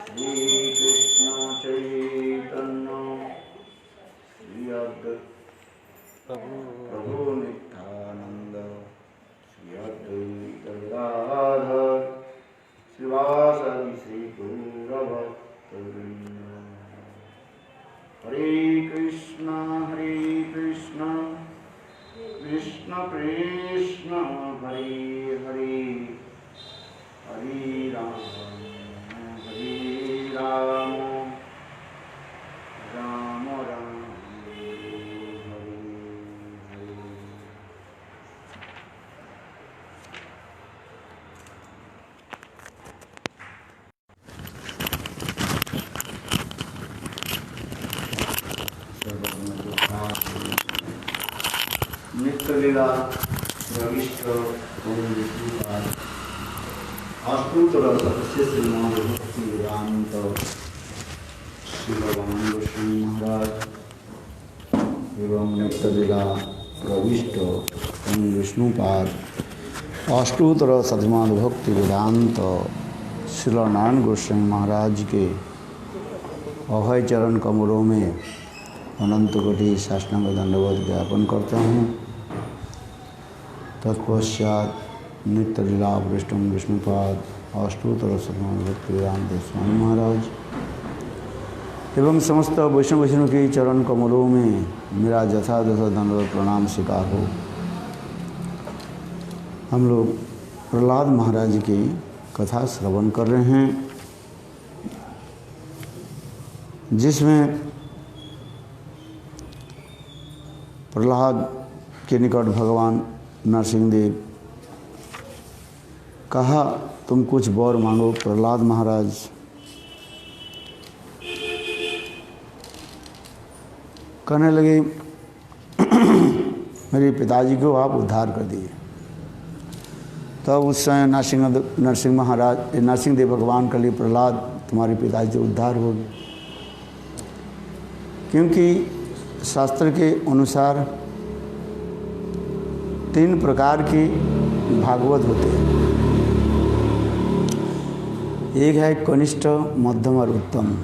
श्री कृष्ण चैतन्य श्री प्रभु नित्यानंद श्री अद्वैत गदाधर श्रीवासदि श्री गौरभक्तवृंद। हरे कृष्ण कृष्ण कृष्ण हरे हरे, हरे राम राम राम हरे हरे। नित्य लीला प्रविष्ट अष्टोत्तर सदस्य श्रीमान भक्ति वेदांत श्रीभगवान गोस्वामी महाराज एवं नित्य लीला प्रविष्ट विष्णुपाद अष्टोत्तर सदमान भक्ति वेदांत श्री नारायण गोस्वामी महाराज के अभय चरण कमलों में अनंत कोटि साष्टांग दंडवत ज्ञापन करता हूँ। तत्पश्चात नित्य लीला वरिष्ठम विष्णुपाद अष्टोत्तर सदमान भक्ति वेदांत स्वामी महाराज एवं समस्त वैष्णव के चरण कमलों में मेरा यथायथ दंडवत प्रणाम स्वीकार हो। हम लोग प्रहलाद महाराज की कथा श्रवण कर रहे हैं, जिसमें प्रहलाद के निकट भगवान नरसिंहदेव कहा तुम कुछ वर मांगो। प्रहलाद महाराज कहने लगे मेरे पिताजी को आप उद्धार कर दिए। तब उस समय नरसिंहदेव भगवान के लिए प्रहलाद तुम्हारे पिताजी से उद्धार हो गए, क्योंकि शास्त्र के अनुसार 3 प्रकार के भागवत होते हैं। एक है कनिष्ठ, मध्यम और उत्तम।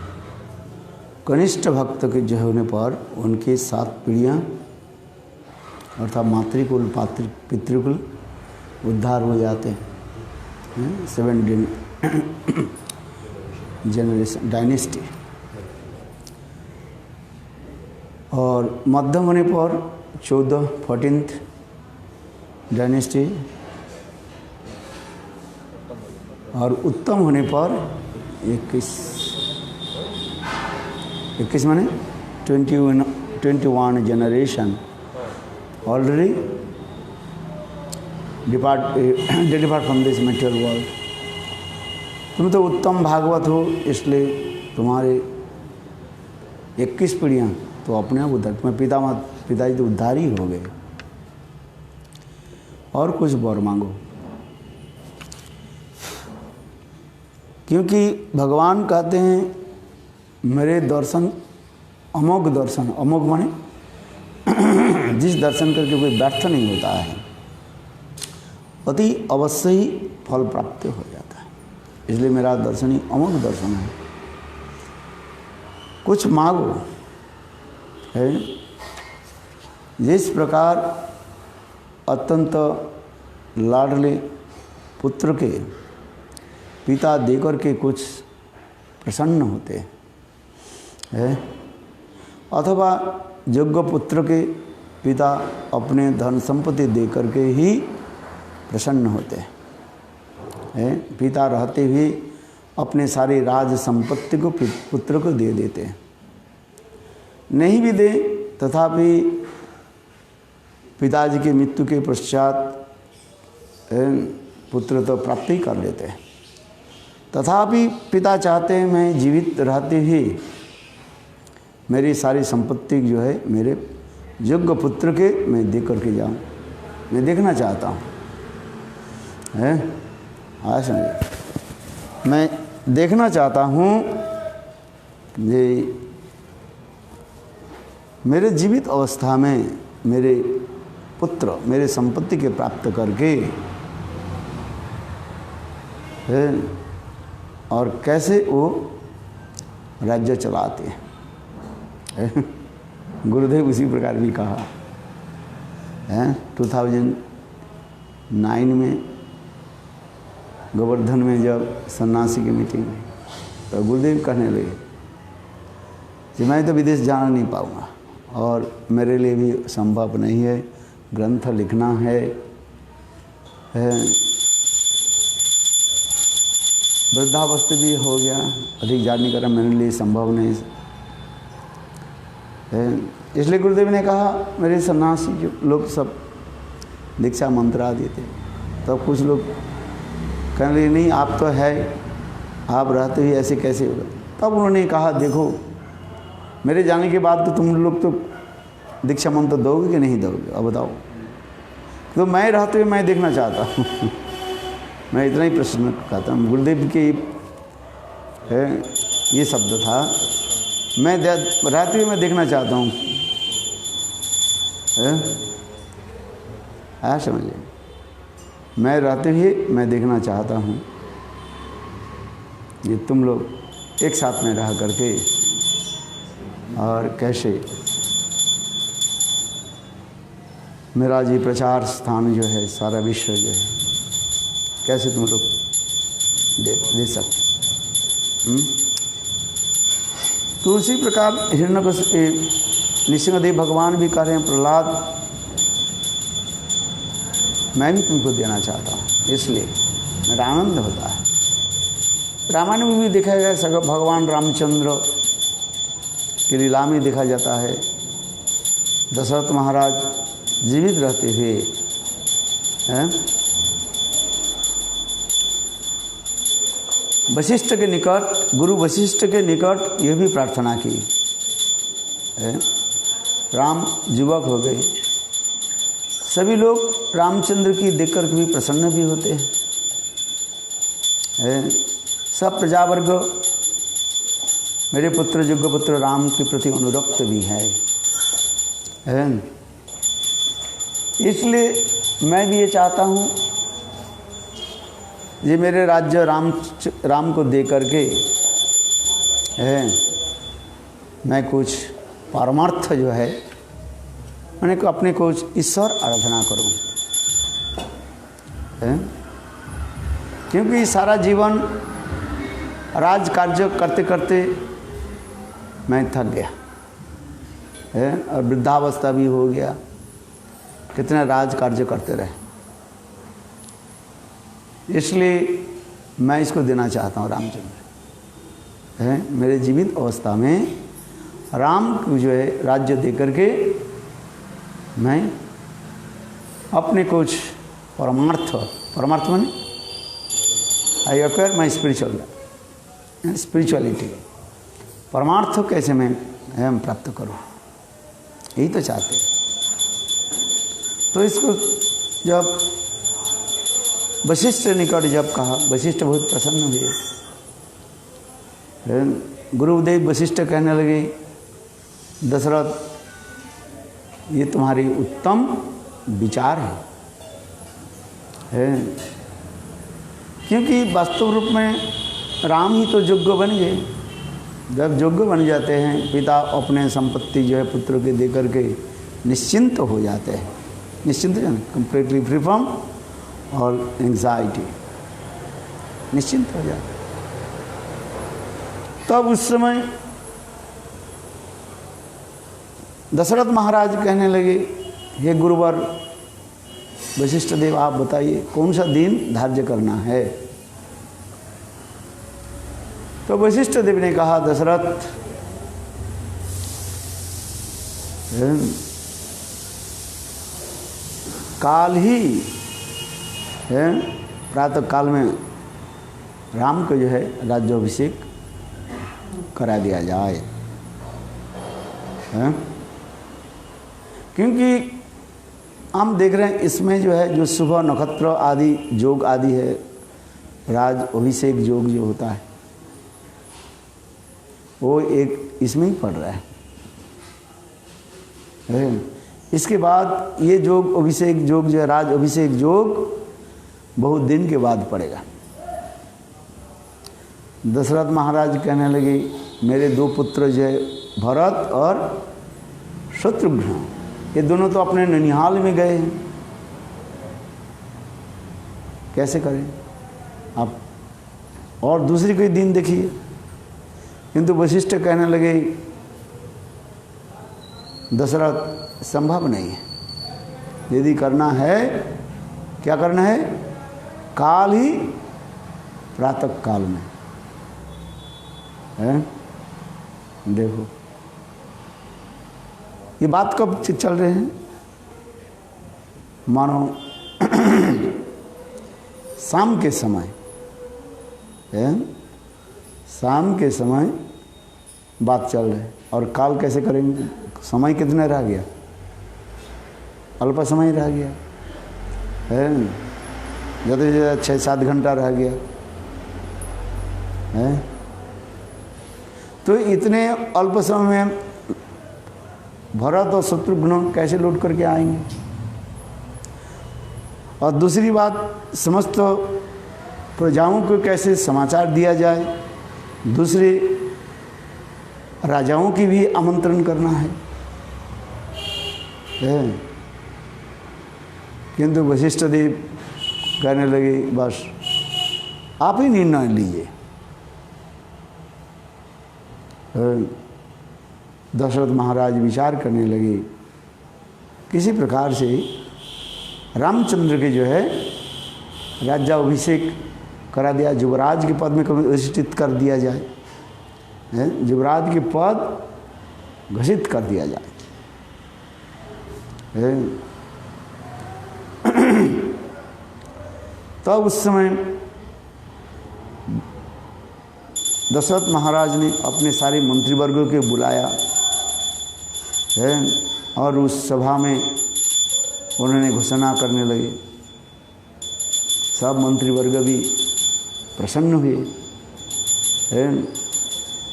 कनिष्ठ भक्त के जो होने पर उनके 7 पीढ़ियाँ अर्थात मातृकुल पितृकुल उद्धार हो जाते हैं, 7 जनरेशन डायनेस्टी। और मध्यम होने पर 14th डायनेस्टी, और उत्तम होने पर 21 माने 21 generation already depart from this material world. तुम तो उत्तम भागवत हो, इसलिए तुम्हारे 21 पीढ़ियाँ तो अपने आप उद्धार, तुम्हें पिताजी तो उद्धार ही हो गए। और कुछ वर मांगो, क्योंकि भगवान कहते हैं मेरे दर्शन अमोघ दर्शन, अमोघ माने जिस दर्शन करके कोई व्यर्थ नहीं होता है, अति अवश्य ही फल प्राप्त हो जाता है। इसलिए मेरा दर्शन ही अमोघ दर्शन है। कुछ मांगो है। जिस प्रकार अत्यंत लाडले पुत्र के पिता देकर के कुछ प्रसन्न होते हैं, अथवा योग्य पुत्र के पिता अपने धन संपत्ति देकर के ही प्रसन्न होते हैं। पिता रहते हुए अपने सारी राज संपत्ति को पुत्र को दे देते हैं। नहीं भी दे तथापि पिताजी की मृत्यु के पश्चात पुत्र तो प्राप्त ही कर लेते हैं। तथापि पिता चाहते हैं मैं जीवित रहते हुए मेरी सारी संपत्ति जो है मेरे योग्य पुत्र के मैं दे करके जाऊँ, मैं देखना चाहता हूँ। समझे, मैं देखना चाहता हूँ ये मेरे जीवित अवस्था में मेरे पुत्र मेरे संपत्ति के प्राप्त करके और कैसे वो राज्य चलाते हैं। गुरुदेव उसी प्रकार भी कहा है 2009 में गोवर्धन में जब सन्यासी की मीटिंग हुई तो गुरुदेव कहने लगे कि मैं तो विदेश जाना नहीं पाऊँगा और मेरे लिए भी संभव नहीं है, ग्रंथ लिखना है वृद्धावस्था भी हो गया, अधिक जाने का मेरे लिए संभव नहीं है। इसलिए गुरुदेव ने कहा मेरे सन्यासी जो लोग सब दीक्षा मंत्रा देते, तो कुछ लोग कहने लगे नहीं आप तो है, आप रहते ही ऐसे कैसे होगा। तब उन्होंने कहा देखो मेरे जाने के बाद तो तुम लोग तो दीक्षा मंत्र दोगे कि नहीं दोगे, अब बताओ। तो मैं रहते हुए मैं देखना चाहता हूँ। मैं इतना ही प्रश्न करता हूँ। गुरुदेव के ये शब्द था, मैं रहते हुए मैं देखना चाहता हूँ। समझिए, मैं रहते हुए मैं देखना चाहता हूँ ये तुम लोग एक साथ में रह करके और कैसे मेरा जी प्रचार स्थान जो है सारा विश्व जो है कैसे तुम लोग दे सकते। तो उसी प्रकार हिरण्यकशिपु नृसिंहदेव भगवान भी कह रहे हैं प्रहलाद मैं भी तुमको देना चाहता हूँ, इसलिए मेरा आनंद होता है। रामायण में भी देखा गया सगर भगवान रामचंद्र की लीला में देखा जाता है दशरथ महाराज जीवित रहते हुए वशिष्ठ के निकट, गुरु वशिष्ठ के निकट यह भी प्रार्थना की राम युवक हो गए। सभी लोग रामचंद्र की देखकर भी प्रसन्न भी होते हैं। सब प्रजावर्ग मेरे पुत्र युग पुत्र राम के प्रति अनुरक्त भी है। इसलिए मैं भी ये चाहता हूँ ये मेरे राज्य राम को दे करके मैं कुछ परमार्थ जो है मैंने अपने कुछ ईश्वर आराधना करूँ, क्योंकि सारा जीवन राज कार्य करते करते मैं थक गया और वृद्धावस्था भी हो गया, कितना राज कार्य करते रहे। इसलिए मैं इसको देना चाहता हूँ रामचंद्र मेरे जीवित अवस्था में राम को जो है राज्य दे करके मैं अपने कुछ परमार्थ माने आई अक्वायर माई स्पिरिचुअलिटी, परमार्थ कैसे मैं प्राप्त करूँ, यही तो चाहते हैं। तो इसको जब वशिष्ठ निकट जब कहा, वशिष्ठ बहुत प्रसन्न हुए। गुरुदेव वशिष्ठ कहने लगे दशरथ ये तुम्हारी उत्तम विचार है, क्योंकि वास्तव रूप में राम ही तो योग्य बन गए। जब योग्य बन जाते हैं पिता अपने संपत्ति जो है पुत्र के दे करके निश्चिंत हो जाते हैं, निश्चिंत कंप्लीटली फ्री फ्रॉम और एंग्जाइटी, निश्चिंत हो जाते। तब उस समय दशरथ महाराज कहने लगे हे गुरुवर वशिष्ठ देव आप बताइए कौन सा दिन धार्य करना है। तो वशिष्ठ देव ने कहा दशरथ काल ही प्रातः काल में राम को जो है राज्याभिषेक करा दिया जाए, क्योंकि हम देख रहे हैं इसमें जो है जो सुबह नक्षत्र आदि योग आदि है, राज अभिषेक योग जो होता है वो एक इसमें ही पड़ रहा है। इसके बाद ये योग अभिषेक योग जो है राज अभिषेक योग बहुत दिन के बाद पड़ेगा। दशरथ महाराज कहने लगे मेरे दो पुत्र जो है भरत और शत्रुघ्न, ये दोनों तो अपने ननिहाल में गए हैं, कैसे करें आप? और दूसरी कोई दिन देखिए। किंतु वशिष्ठ कहने लगे दशरथ संभव नहीं है, यदि करना है, क्या करना है? काल ही प्रातः काल में है। देखो ये बात कब चल रहे हैं? मानो शाम के समय है, शाम के समय बात चल रही है। और काल कैसे करेंगे? समय कितना रह गया? अल्प समय रह गया है, ज़्यादा से ज़्यादा 6-7 घंटा रह गया है। तो इतने अल्प समय में भरत और शत्रुघ्न कैसे लौट करके आएंगे? और दूसरी बात, समस्त प्रजाओं को कैसे समाचार दिया जाए? दूसरे राजाओं की भी आमंत्रण करना है। किंतु वशिष्ठ देव कहने लगे बस आप ही निर्णय लीजिए। दशरथ महाराज विचार करने लगे, किसी प्रकार से रामचंद्र के जो है राज्याभिषेक करा दिया, युवराज के पद में अधिष्ठित कर दिया जाए, युवराज के पद घोषित कर दिया जाए। तब उस समय दशरथ महाराज ने अपने सारे मंत्रीवर्गों के बुलाया है, और उस सभा में उन्होंने घोषणा करने लगे। सब मंत्रीवर्ग भी प्रसन्न हुए है,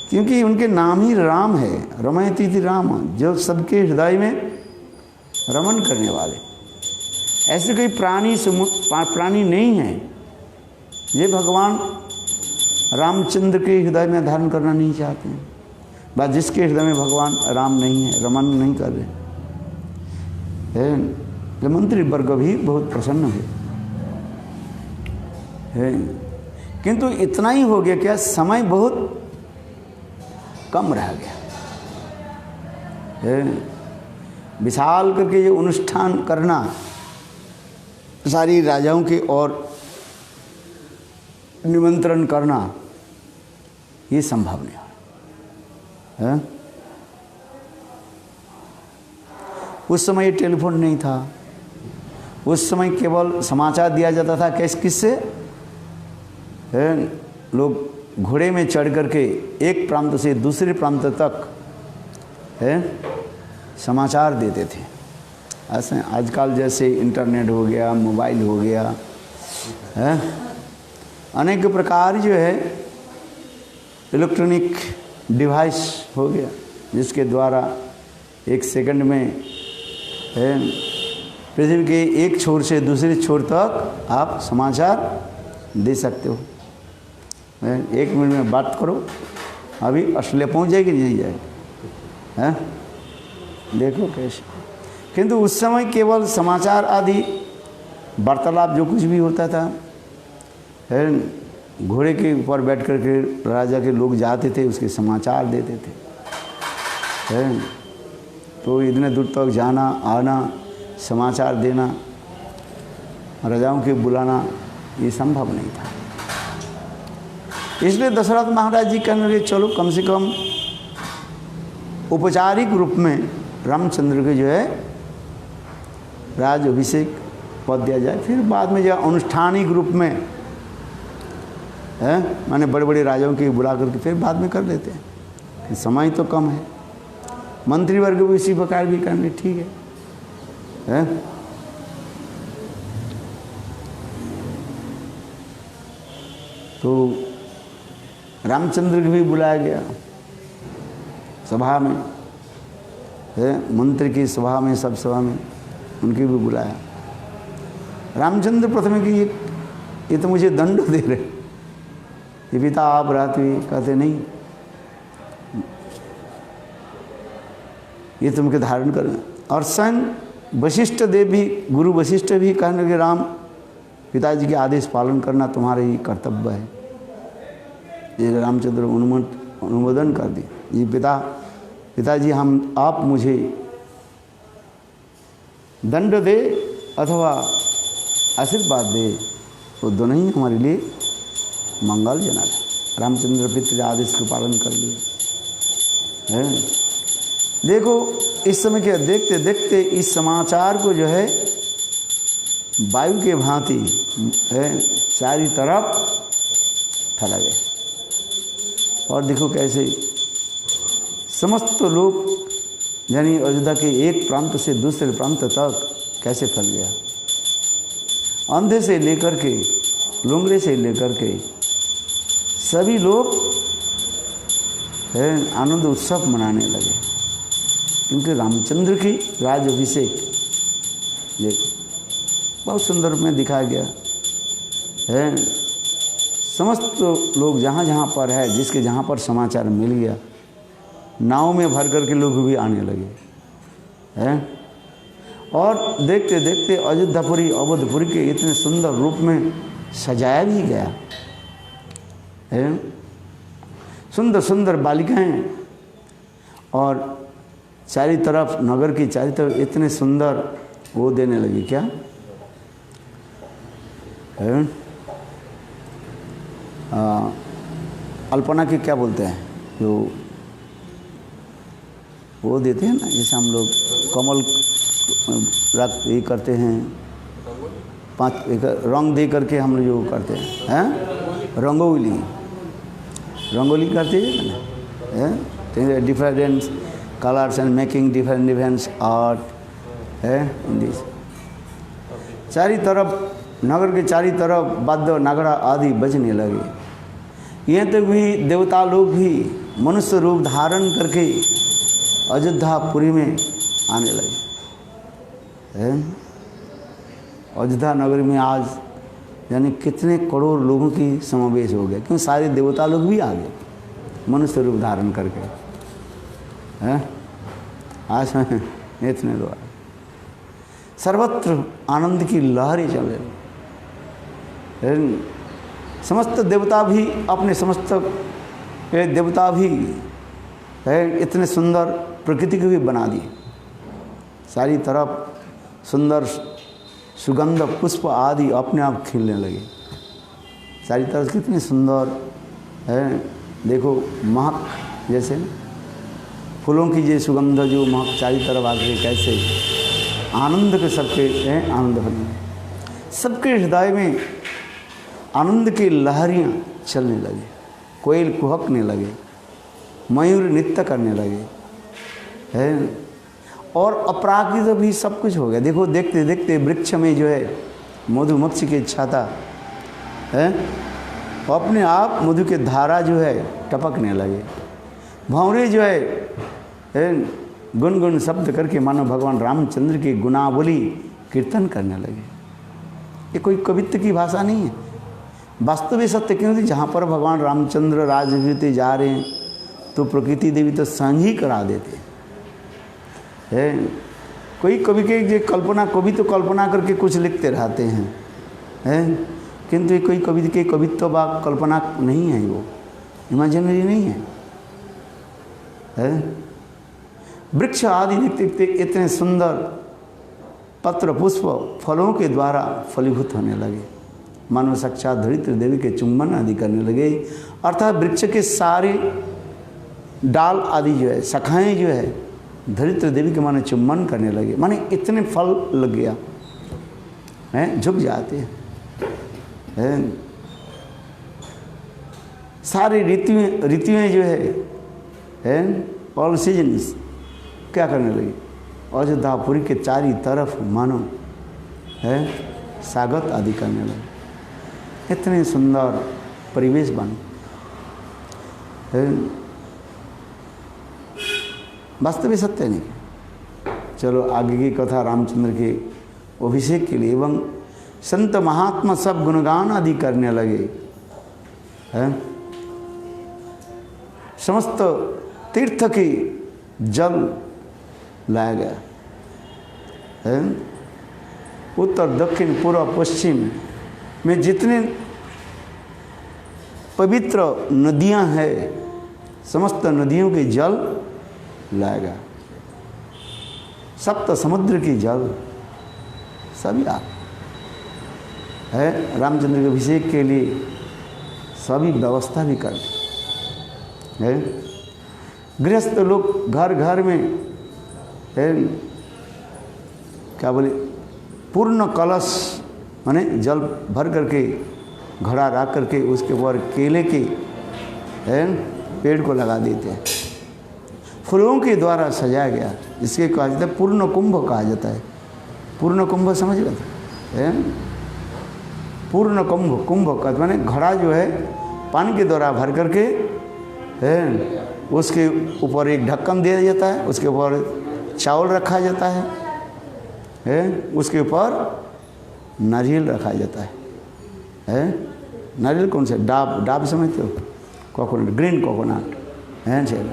क्योंकि उनके नाम ही राम है, रमयति राम, जो सबके हृदय में रमन करने वाले। ऐसे कोई प्राणी नहीं है ये भगवान रामचंद्र के हृदय में धारण करना नहीं चाहते हैं। बस जिसके हृदय में भगवान राम नहीं है, रमन नहीं कर रहे हैं, जो मंत्री वर्ग भी बहुत प्रसन्न हुए है। किंतु इतना ही हो गया, क्या समय बहुत कम रह गया है। विशाल करके ये अनुष्ठान करना सारी राजाओं के और निमंत्रण करना, ये संभव नहीं है। उस समय टेलीफोन नहीं था, उस समय केवल समाचार दिया जाता था। किससे? लोग घोड़े में चढ़ करके एक प्रांत से दूसरे प्रांत तक समाचार देते थे। ऐसे आजकल जैसे इंटरनेट हो गया, मोबाइल हो गया है, अनेक प्रकार जो है इलेक्ट्रॉनिक डिवाइस हो गया, जिसके द्वारा एक सेकंड में पृथ्वी के एक छोर से दूसरे छोर तक आप समाचार दे सकते हो। 1 मिनट में बात करो, अभी ऑस्ट्रेलिया पहुंच जाएगी नहीं जाएगी है। देखो कैसे। किंतु उस समय केवल समाचार आदि वार्तालाप जो कुछ भी होता था है, घोड़े के ऊपर बैठ कर के राजा के लोग जाते थे, उसके समाचार देते थे है। तो इतने दूर तक जाना आना, समाचार देना, राजाओं के बुलाना, ये संभव नहीं था। इसलिए दशरथ महाराज जी कहने लगे चलो कम से कम औपचारिक रूप में रामचंद्र के जो है राज अभिषेक पद दिया जाए, फिर बाद में जो अनुष्ठानिक रूप में है, माने बड़े बड़े राजाओं के बुला करके फिर बाद में कर लेते हैं। समय तो कम है, मंत्रीवर्ग भी इसी प्रकार भी करने ठीक है। तो रामचंद्र को भी बुलाया गया सभा में है, मंत्री की सभा में, सब सभा में उनकी भी बुलाया। रामचंद्र प्रथम की ये तो मुझे दंड दे रहे, ये पिता आप रहते हुए कहते नहीं ये तुमके धारण करना। और स्वयं वशिष्ठ देव भी, गुरु वशिष्ठ भी कहने लगे राम पिताजी के आदेश पालन करना तुम्हारा ही कर्तव्य है। ये रामचंद्र अनुमोदन कर दिए, ये पिताजी हम आप मुझे दंड दे अथवा आशीर्वाद दे तो दोनों ही हमारे लिए मंगलजनक है। रामचंद्र पिता के आदेश को पालन कर लिया है। देखो इस समय के देखते देखते इस समाचार को जो है वायु के भांति है चारी तरफ फैला गया। और देखो कैसे समस्त लोग यानी अयोध्या के एक प्रांत से दूसरे प्रांत तक कैसे फैल गया। अंधे से लेकर के लुंगड़े से लेकर के सभी लोग आनंद उत्सव मनाने लगे, क्योंकि रामचंद्र की राज अभिषेक देखो बहुत सुंदर में दिखाया गया है। समस्त लोग जहाँ जहाँ पर है, जिसके जहाँ पर समाचार मिल गया, नाव में भर कर के लोग भी आने लगे हैं। और देखते देखते अयोध्यापुरी अवधपुरी के इतने सुंदर रूप में सजाया भी गया है। सुंदर सुंदर बालिकाएं और चारी तरफ नगर की चारी तरफ इतने सुंदर वो देने लगी क्या है। अल्पना के क्या बोलते हैं जो वो देते हैं ना, जैसे हम लोग कमल रख ये करते हैं, 5 रंग दे करके हम लोग जो करते हैं रंगोली करते हैं, different colours and making different art है इन दिस। चारी तरफ नगर के चारी तरफ वाद्य नगड़ा आदि बजने लगे। यहाँ तक भी देवता लोग भी मनुष्य रूप धारण करके अयोध्यापुरी में आने लगे हैं। अयोध्या नगर में आज यानी कितने करोड़ लोगों की समावेश हो गया, क्यों सारे देवता लोग भी आ गए मनुष्य रूप धारण करके हैं। आज इतने लोग सर्वत्र आनंद की लहरें चल रही। समस्त देवता भी अपने समस्त देवता भी है इतने सुंदर प्रकृति को भी बना दी। सारी तरफ सुंदर सुगंध पुष्प आदि अपने आप खिलने लगे। सारी तरफ कितनी सुंदर है। देखो महक जैसे फूलों की ये सुगंध जो महक चारी तरफ आके कैसे आनंद के सबके आनंद बने, सबके हृदय में आनंद की लहरियाँ चलने लगे, कोयल कुहकने लगे, मयूर नृत्य करने लगे है। और अपराकृत भी सब कुछ हो गया। देखो देखते देखते वृक्ष में जो है मधुमक्खी की छाता है अपने आप मधु के धारा जो है टपकने लगे। भंवरे जो है गुनगुन शब्द करके मानो भगवान रामचंद्र की गुणावली कीर्तन करने लगे। ये कोई कवित्व की भाषा नहीं है, वास्तविक सत्य। क्योंकि जहाँ पर भगवान रामचंद्र राजनीति जा रहे हैं तो प्रकृति देवी तो संग ही करा देते है। कोई कवि के कल्पना कवि तो कल्पना करके कुछ लिखते रहते हैं किंतु कोई कवि के कवित्व व कल्पना नहीं है, वो इमेजिनरी नहीं है। वृक्ष आदि देखते देखते इतने सुंदर पत्र पुष्प फलों के द्वारा फलीभूत होने लगे, मानो साक्षात धरित्री देवी के चुंबन आदि करने लगे। अर्थात वृक्ष के सारे डाल आदि जो है शाखाएँ जो है धरित्री देवी के माने चुंबन करने लगे, माने इतने फल लग गया हैं, झुक जाते हैं। सारी ऋतुएं जो है ऑल सीजन्स क्या करने लगी, अयोध्यापुरी के चारी तरफ मानो है स्वागत आदि करने लगे। इतने सुंदर परिवेश बन है। वास्तविक सत्य नहीं। चलो आगे की कथा रामचंद्र के अभिषेक के लिए एवं संत महात्मा सब गुणगान आदि करने लगे हैं। समस्त तीर्थ की जल लाया गया है। उत्तर दक्षिण पूर्व पश्चिम में जितने पवित्र नदियां हैं, समस्त नदियों के जल लाया गया। सप्त समुद्र की जल सभी आ है। रामचंद्र के अभिषेक के लिए सभी व्यवस्था भी कर दी है। गृहस्थ लोग घर घर में है, क्या बोले, पूर्ण कलश माने जल भर करके घड़ा रख करके उसके ऊपर केले के है पेड़ को लगा देते हैं। फूलों के द्वारा सजाया गया, जिसके कहा जाता है पूर्ण कुंभ कहा जाता है। पूर्ण कुंभ समझ गए है। पूर्ण कुंभ, कुंभ का माने घड़ा जो है पानी के द्वारा भर करके है, उसके ऊपर एक ढक्कन दिया जाता है, उसके ऊपर चावल रखा जाता है, उसके ऊपर नारियल रखा जाता है। नारियल कौन सा? डाब समझते हो? कोकोनट, ग्रीन कोकोनट है चल,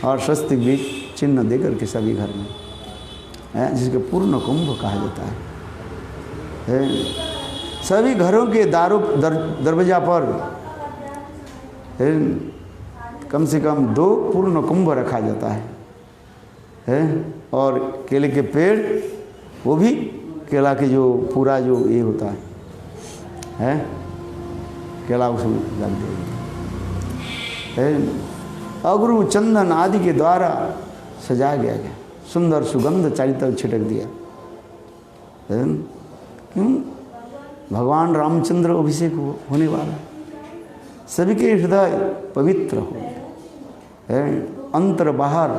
और स्वस्तिक भी चिन्ह दे करके सभी घर में है, जिसके पूर्ण कुंभ कहा जाता है। सभी घरों के दरवाजा पर है कम से कम 2 पूर्ण कुंभ रखा जाता है। और केले के पेड़, वो भी केला के जो पूरा जो ये होता है केला उसमें लग देगा। अगरू चंदन आदि के द्वारा सजाया गया, सुंदर सुगंध चारों तरफ छिटक दिया। क्यों? भगवान रामचंद्र अभिषेक होने वाला, सभी के हृदय पवित्र हो है, अंतर बाहर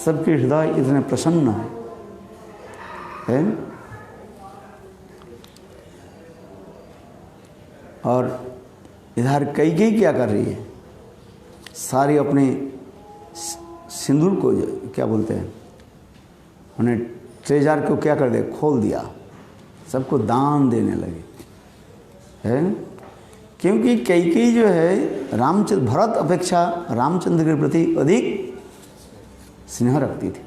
सबके हृदय इतने प्रसन्न है। और इधर कैकेयी क्या कर रही है? सारी अपने सिंदूर को क्या बोलते हैं, उन्हें ट्रेजर को क्या कर दे, खोल दिया, सबको दान देने लगे है। क्योंकि कैकेयी जो है रामचंद्र, भरत अपेक्षा रामचंद्र के प्रति अधिक स्नेह रखती थी।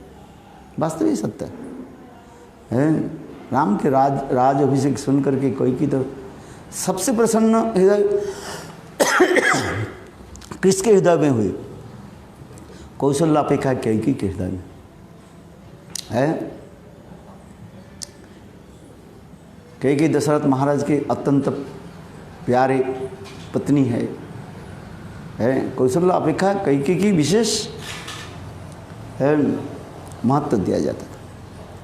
वास्तविक सत्य है। राम के राज अभिषेक सुन करके कैकेयी तो सबसे प्रसन्न हृदय किसके हृदय में हुई? कौशल्या अपेक्षा कैकेयी के हृदय में है। कैकेयी दशरथ महाराज के अत्यंत प्यारे पत्नी है। कौशल्या अपेक्षा कैकेयी की विशेष है महत्व दिया जाता था,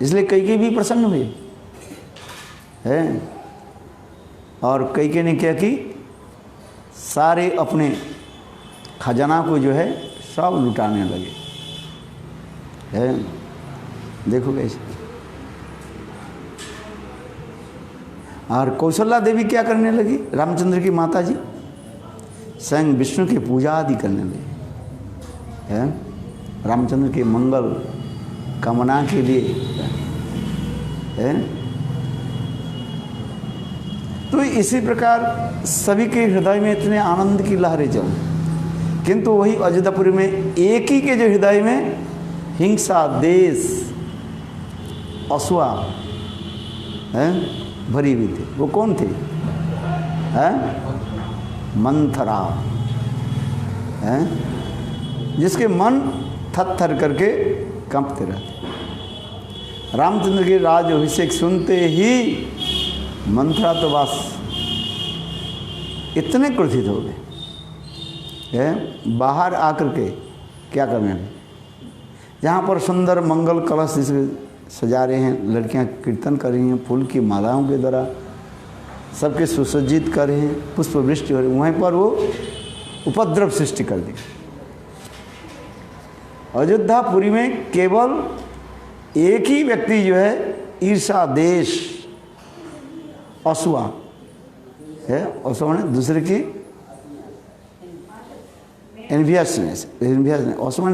इसलिए कैकेयी भी प्रसन्न हुई है। और कैकेयी ने क्या की? सारे अपने खजाना को जो है सब लुटाने लगे है। देखो कैसे। और कौशल्या देवी क्या करने लगी? रामचंद्र की माता जी स्वयं विष्णु की पूजा आदि करने लगी है। रामचंद्र के मंगल कामना के लिए है। तो इसी प्रकार सभी के हृदय में इतने आनंद की लहरें चल, किंतु वही अयोध्यापुरी में एक ही के जो हृदय में हिंसा, देश, असूया है भरी हुई थी। वो कौन थे? मंथरा है, जिसके मन थर-थर करके कंपते रहते। रामचंद्र के राज अभिषेक सुनते ही मंथरा तो बस इतने क्रोधित हो गए, बाहर आकर के क्या करने लगे? जहाँ पर सुंदर मंगल कलश जिसके सजा रहे हैं, लड़कियाँ कीर्तन कर रही हैं, फूल की मालाओं के द्वारा सबके सुसज्जित कर रहे हैं, पुष्प वृष्टि हो रही, वहीं पर वो उपद्रव सृष्टि कर दी। अयोध्यापुरी में केवल एक ही व्यक्ति जो है ईर्षा, देश, असूया है। असूया ने दूसरे की एनवियसनेस, असूया ने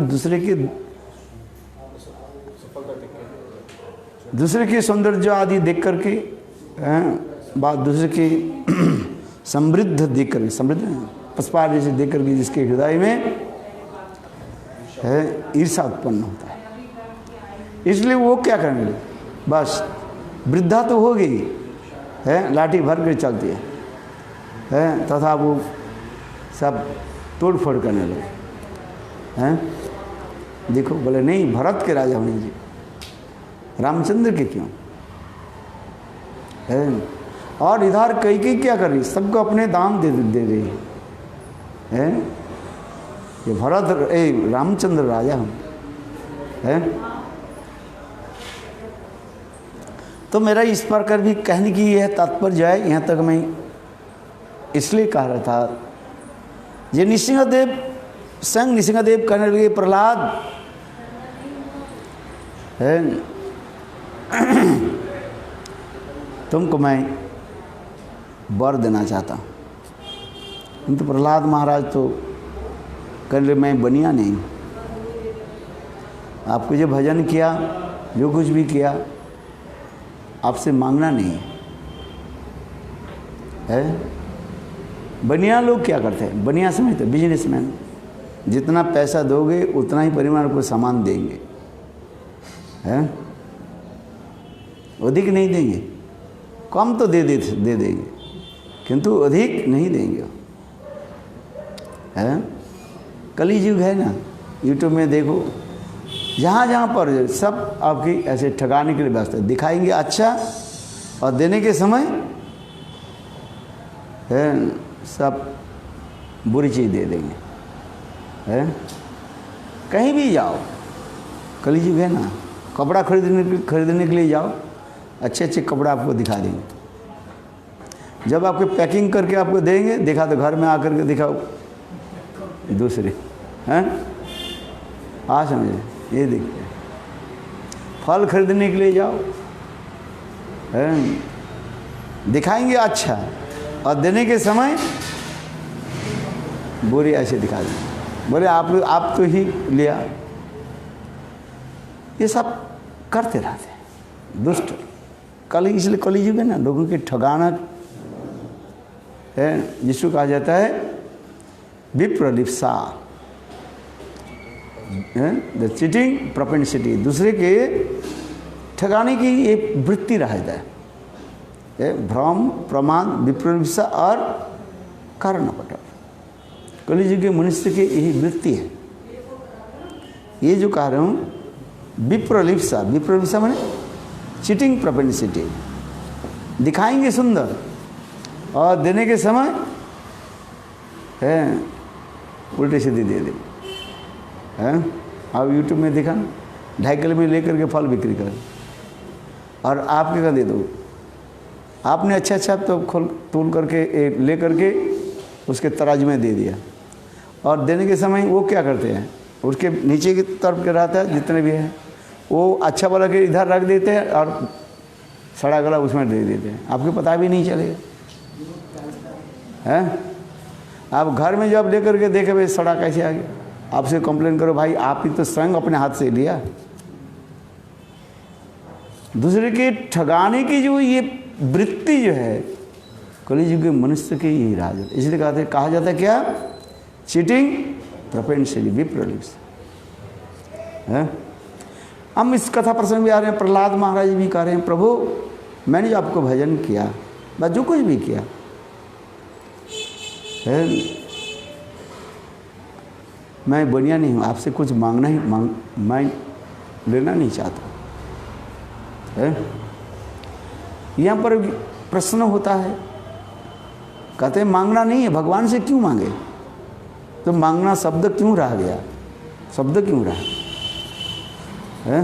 दूसरे की सौंदर्य आदि देख करके बात, दूसरे की समृद्ध देख करके, समृद्ध पुष्पार जैसे देख करके जिसके हृदय में है ईर्षा उत्पन्न होता है। इसलिए वो क्या करेंगे, बस वृद्धा तो हो गई है, लाठी भर कर चलती है तथा वो सब तोड़ फोड़ करने लगे हैं। देखो बोले नहीं, भरत के राजा होने जी, रामचंद्र के क्यों है। और इधर कई क्या कर रही, सबको अपने दाम दे रही है। ये भरत रामचंद्र राजा हम है। तो मेरा इस प्रकार भी कहने की यह तात्पर्य है, यहाँ तक मैं इसलिए कह रहा था, ये नृसिंहदेव संग नृसिंहदेव कहने लगे प्रहलाद है तुमको मैं वर देना चाहता हूँ। तो प्रहलाद महाराज तो कहने लगे मैं बनिया नहीं, आपको जो भजन किया, जो कुछ भी किया, आपसे मांगना नहीं है। बनिया लोग क्या करते हैं, बनिया समझते बिजनेसमैन, जितना पैसा दोगे उतना ही परिवार को सामान देंगे, हैं, अधिक नहीं देंगे, कम तो दे देंगे किंतु अधिक नहीं देंगे, हैं। कली युग है ना, यूट्यूब में देखो, जहाँ पर सब आपकी ऐसे ठगाने के लिए व्यवस्था, दिखाएंगे अच्छा और देने के समय है सब बुरी चीज़ दे देंगे, है। कहीं भी जाओ, कलयुग है ना, कपड़ा खरीदने के लिए जाओ, अच्छे कपड़ा आपको दिखा देंगे। जब आपको पैकिंग करके आपको देंगे, दिखा तो घर में आकर के दिखाओ दूसरे, हैं। हाँ समझे, ये देखिए, फल खरीदने के लिए जाओ, हैं, दिखाएंगे अच्छा और देने के समय बुरी ऐसे दिखा देंगे, बोले आप तो ही लिया। ये सब करते रहते हैं दुष्ट। इसलिए कलयुग है ना, लोगों की ठगाना है, जिसको कहा जाता है विप्रलिप्सा, द चीटिंग प्रोपेंसिटी, दूसरे के ठगाने की एक वृत्ति रहता है, भ्रम, प्रमाद, विप्रलिप्सा और कारणपट। कलयुग के मनुष्य की यही वृत्ति है। ये जो कह रहा हूँ विप्रलिप्सा, विप्रलिप्सा माने चीटिंग प्रोपेंसिटी, दिखाएंगे सुंदर और देने के समय है उल्टे सीधे दे देंगे, हैं। आप यूट्यूब में देखा ना, 2.5 किलो में लेकर के फल बिक्री कर, और आपके का दे दो, आपने अच्छा तो तोल करके ले करके उसके तराजू में दे दिया, और देने के समय वो क्या करते हैं, उसके नीचे की तरफ के रहता है जितने भी है, वो अच्छा वाला के इधर रख देते हैं और सड़ा गला उसमें दे देते हैं, आपको पता भी नहीं चलेगा, हैं। आप घर में जब लेकर के देखे भाई सड़ा कैसे आ गया, आपसे कंप्लेन करो, भाई आप ही तो स्वयं अपने हाथ से लिया। दूसरे के ठगाने की जो ये वृत्ति जो है कलयुग के मनुष्य के यही राज है। इसलिए कहा जाता है क्या, चीटिंग प्रोपेंसिटी, विप्रलिप्स, है। हम इस कथा प्रसंग में आ रहे हैं, प्रहलाद महाराज भी कह रहे हैं, प्रभु मैंने जो आपको भजन किया, बस जो कुछ भी किया है, मैं बनिया नहीं हूँ, आपसे कुछ मांगना ही मैं लेना नहीं चाहता, है। यहाँ पर प्रश्न होता है, कहते हैं मांगना नहीं है, भगवान से क्यों मांगे, तो मांगना शब्द क्यों रह गया, शब्द क्यों रहा है।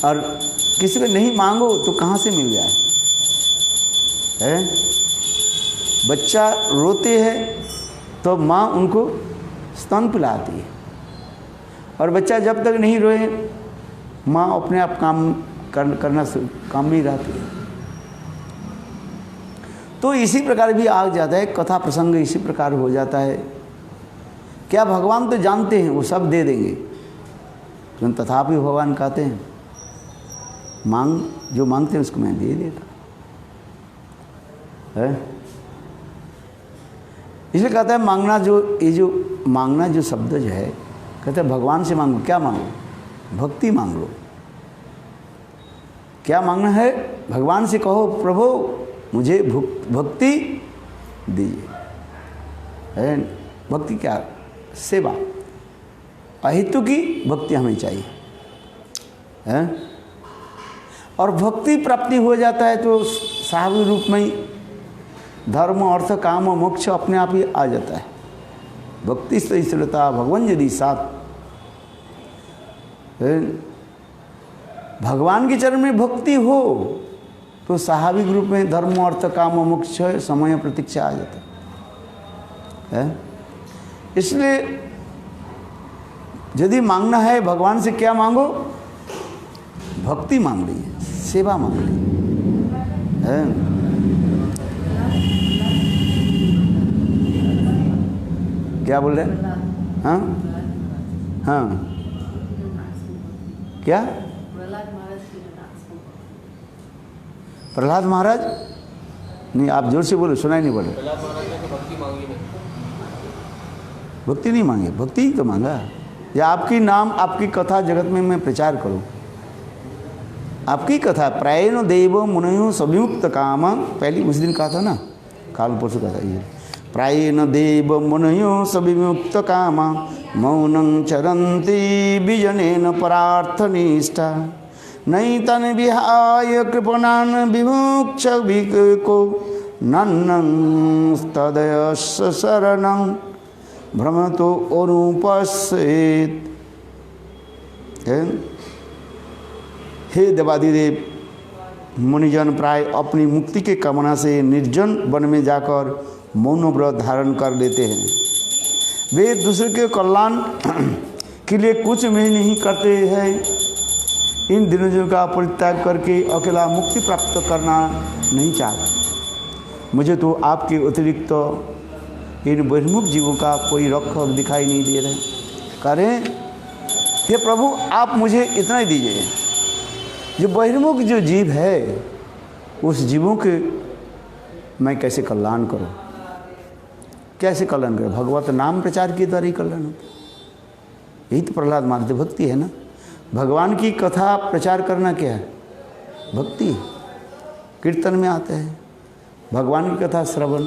और किसी को नहीं मांगो तो कहाँ से मिल जाए, है। बच्चा रोते हैं तो माँ उनको स्तन पिलाती है, और बच्चा जब तक नहीं रोए माँ अपने आप काम में ही रहती है। तो इसी प्रकार भी आ जाता है, कथा प्रसंग इसी प्रकार हो जाता है। क्या भगवान तो जानते हैं वो सब दे देंगे, लेकिन तथापि भगवान कहते हैं जो मांगते हैं उसको मैं दे देता है। इसलिए कहता है मांगना, जो ये जो मांगना जो शब्द जो है कहते भगवान से मांगो, क्या मांगो? भक्ति मांग लो। क्या मांगना है? भगवान से कहो प्रभु मुझे भक्ति दीजिए। है भक्ति क्या? सेवा। अहितु की भक्ति हमें चाहिए है। और भक्ति प्राप्ति हो जाता है तो स्वाभाविक रूप में ही धर्म अर्थ काम और मोक्ष अपने आप ही आ जाता है। भक्ति स्थिरता भगवान यदि साथ, भगवान के चरण में भक्ति हो तो स्वाभाविक रूप में धर्म अर्थ काम और मोक्ष समय प्रतीक्षा आ जाता है। इसलिए यदि मांगना है भगवान से क्या मांगो? भक्ति मांग लीजिए, सेवा मांग लीजिए है। क्या बोल रहे हैं? हाँ हाँ क्या? प्रहलाद महाराज नहीं, आप जोर से बोलो, सुनाई नहीं बोले। भक्ति नहीं मांगे, भक्ति ही तो मांगा। या आपकी नाम आपकी कथा जगत में मैं प्रचार करूं, आपकी कथा प्रायेण देव मुनयो सविमुक्त काम। पहली उस दिन कहा था ना, काल परसों कहा था ये, प्रायेण देव मुनयो सविमुक्त काम मौनं चरन्ति विजनेन परार्थनिष्ठा नैतन विहाय कृपणान विमुक्ष विको नन्नं तदयस्य शरणं भ्रमतो अनुपश्येत्। हे देवादिदेव, मुनिजन प्राय अपनी मुक्ति के कामना से निर्जन वन में जाकर मौन व्रत धारण कर लेते हैं। वे दूसरे के कल्याण के लिए कुछ भी नहीं करते हैं। इन दिनों का परित्याग करके अकेला मुक्ति प्राप्त करना नहीं चाहता। मुझे तो आपके अतिरिक्त तो इन बहिर्मुख जीवों का कोई रक्षक दिखाई नहीं दे रहे। करें हे प्रभु, आप मुझे इतना ही दीजिए, जो बहिर्मुख जो जीव है उस जीवों के मैं कैसे कल्याण करूं, कैसे कल्याण करूं? भगवत नाम प्रचार के द्वारा ही कल्याण होता। यही तो प्रहलाद मानते भक्ति है ना। भगवान की कथा प्रचार करना क्या है? भक्ति। कीर्तन में आते हैं भगवान की कथा श्रवण।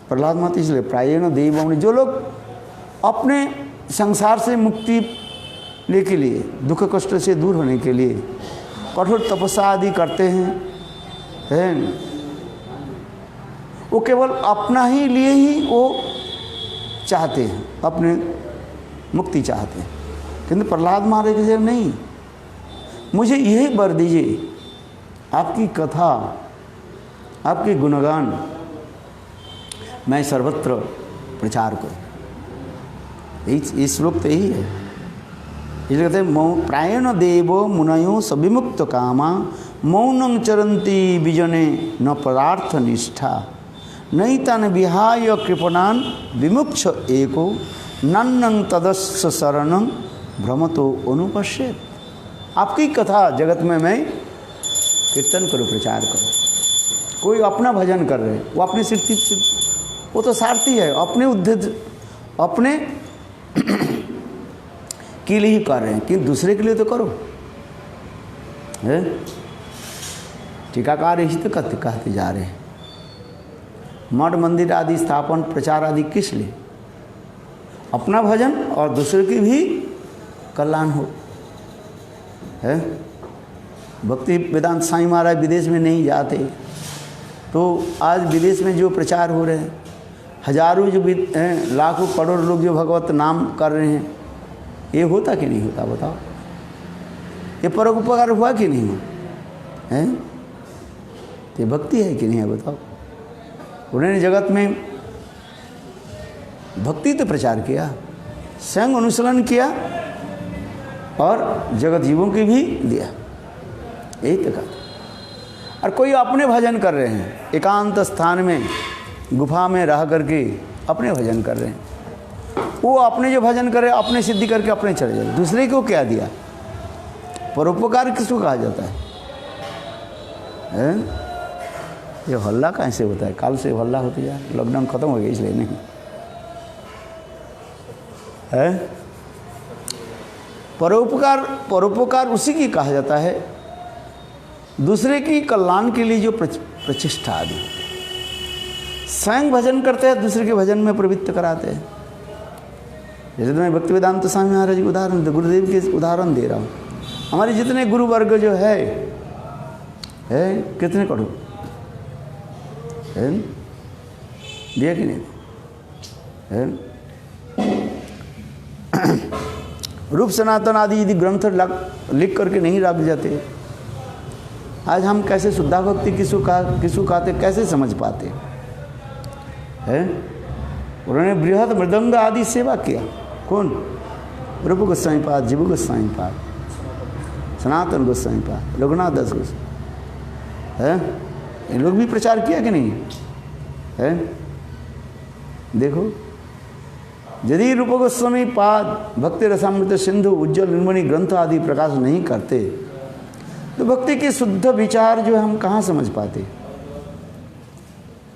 प्रहलाद माता इसलिए प्रायेण देव, जो लोग अपने संसार से मुक्ति ले के लिए, दुख कष्ट से दूर होने के लिए कठोर तपस्या आदि करते हैं, वो केवल अपना ही लिए ही वो चाहते हैं, अपने मुक्ति चाहते हैं। किंतु प्रहलाद महाराज के नहीं, मुझे यही वर दीजिए, आपकी कथा आपके गुणगान मैं सर्वत्र प्रचार करूँ। यही श्लोक तो यही है। इसलिए कहते हैं प्रायेण देवो मुनयो सविमुक्त कामा मौनं चरन्ति विजने न परार्थ निष्ठा नैतान विहाय कृपणान विमुक्ष एको नन्नं तदस्य शरणं भ्रमतो अनुपश्येत्। आपकी कथा जगत में मैं कीर्तन करूँ, प्रचार करूँ। कोई अपना भजन कर रहे, वो अपने सिद्धि, वो तो सारथी है, अपने उद्देश्य अपने के लिए ही कर रहे हैं, कि दूसरे के लिए तो करो है। टीकाकार इसी तो कहते जा रहे हैं, मठ मंदिर आदि स्थापन प्रचार आदि किस लिए? अपना भजन और दूसरे की भी कल्याण हो है। भक्ति वेदांत साईं महाराज विदेश में नहीं जाते, तो आज विदेश में जो प्रचार हो रहे हैं, हजारों जो लाखों करोड़ लोग जो भगवत नाम कर रहे हैं, ये होता कि नहीं होता? बताओ, ये परोपकार हुआ कि नहीं हुआ है? ये भक्ति है कि नहीं है? बताओ। उन्होंने जगत में भक्ति तो प्रचार किया, संग अनुसरण किया और जगत जीवों की भी दिया। यही तो कहा। और कोई अपने भजन कर रहे हैं, एकांत स्थान में गुफा में रह करके अपने भजन कर रहे हैं। वो अपने जो भजन करे, अपने सिद्धि करके अपने चले जाते। दूसरे को क्या दिया? परोपकार किसको कहा जाता है? ये हल्ला कैसे होता है? काल से हल्ला होती है, लॉकडाउन खत्म हो गया इसलिए नहीं है। परोपकार उसी की कहा जाता है दूसरे की कल्याण के लिए जो प्रचेष्टा आदि। स्वयं भजन करते हैं, दूसरे के भजन में प्रवृत्त कराते हैं। जैसे तो मैं भक्ति वेदांत स्वामी महाराज जी उदाहरण, गुरुदेव के उदाहरण दे रहा हूँ। हमारे जितने गुरु वर्ग जो है कितने करो है, दिया कि नहीं है? रूप सनातन आदि यदि ग्रंथ लिख करके नहीं रख जाते, आज हम कैसे शुद्धा भक्ति किसको कहते, कैसे समझ पाते हैं? उन्होंने बृहद मृदंग आदि सेवा किया। कौन? रूप गोस्वामी पाद, जीव गोस्वामी पाद, सनातन गोस्वामी पाद, रघुनाथ दास गोस्वामी है, इन लोग भी प्रचार किया कि नहीं है? देखो, यदि रूप गोस्वामी पाद भक्ति रसामृत सिंधु उज्ज्वल निर्मणि ग्रंथ आदि प्रकाश नहीं करते तो भक्ति के शुद्ध विचार जो हम कहाँ समझ पाते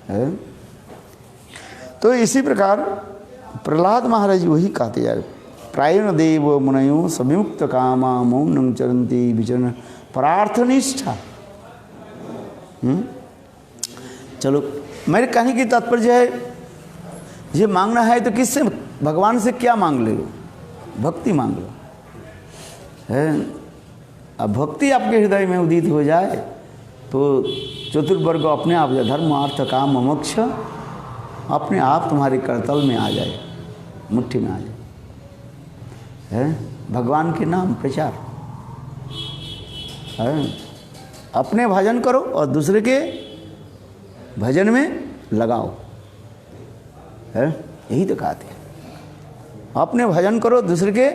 है? तो इसी प्रकार प्रहलाद महाराज वही कहते यार, प्रायण देव मुनयो सविमुक्त कामा मौनं चरन्ति विचरण प्रार्थनिष्ठा। चलो, मेरे कहने की तात्पर्य है, ये मांगना है तो किससे? भगवान से क्या मांग ले? भक्ति मांग लो है। अब भक्ति आपके हृदय में उदित हो जाए तो चतुर्वर्ग अपने आप, धर्म अर्थ काम मोक्ष अपने आप तुम्हारे करतल में आ जाए, मुट्ठी में आ जाए है। भगवान के नाम प्रचार है। अपने भजन करो और दूसरे के भजन में लगाओ है, यही तो कहते हैं। अपने भजन करो, दूसरे के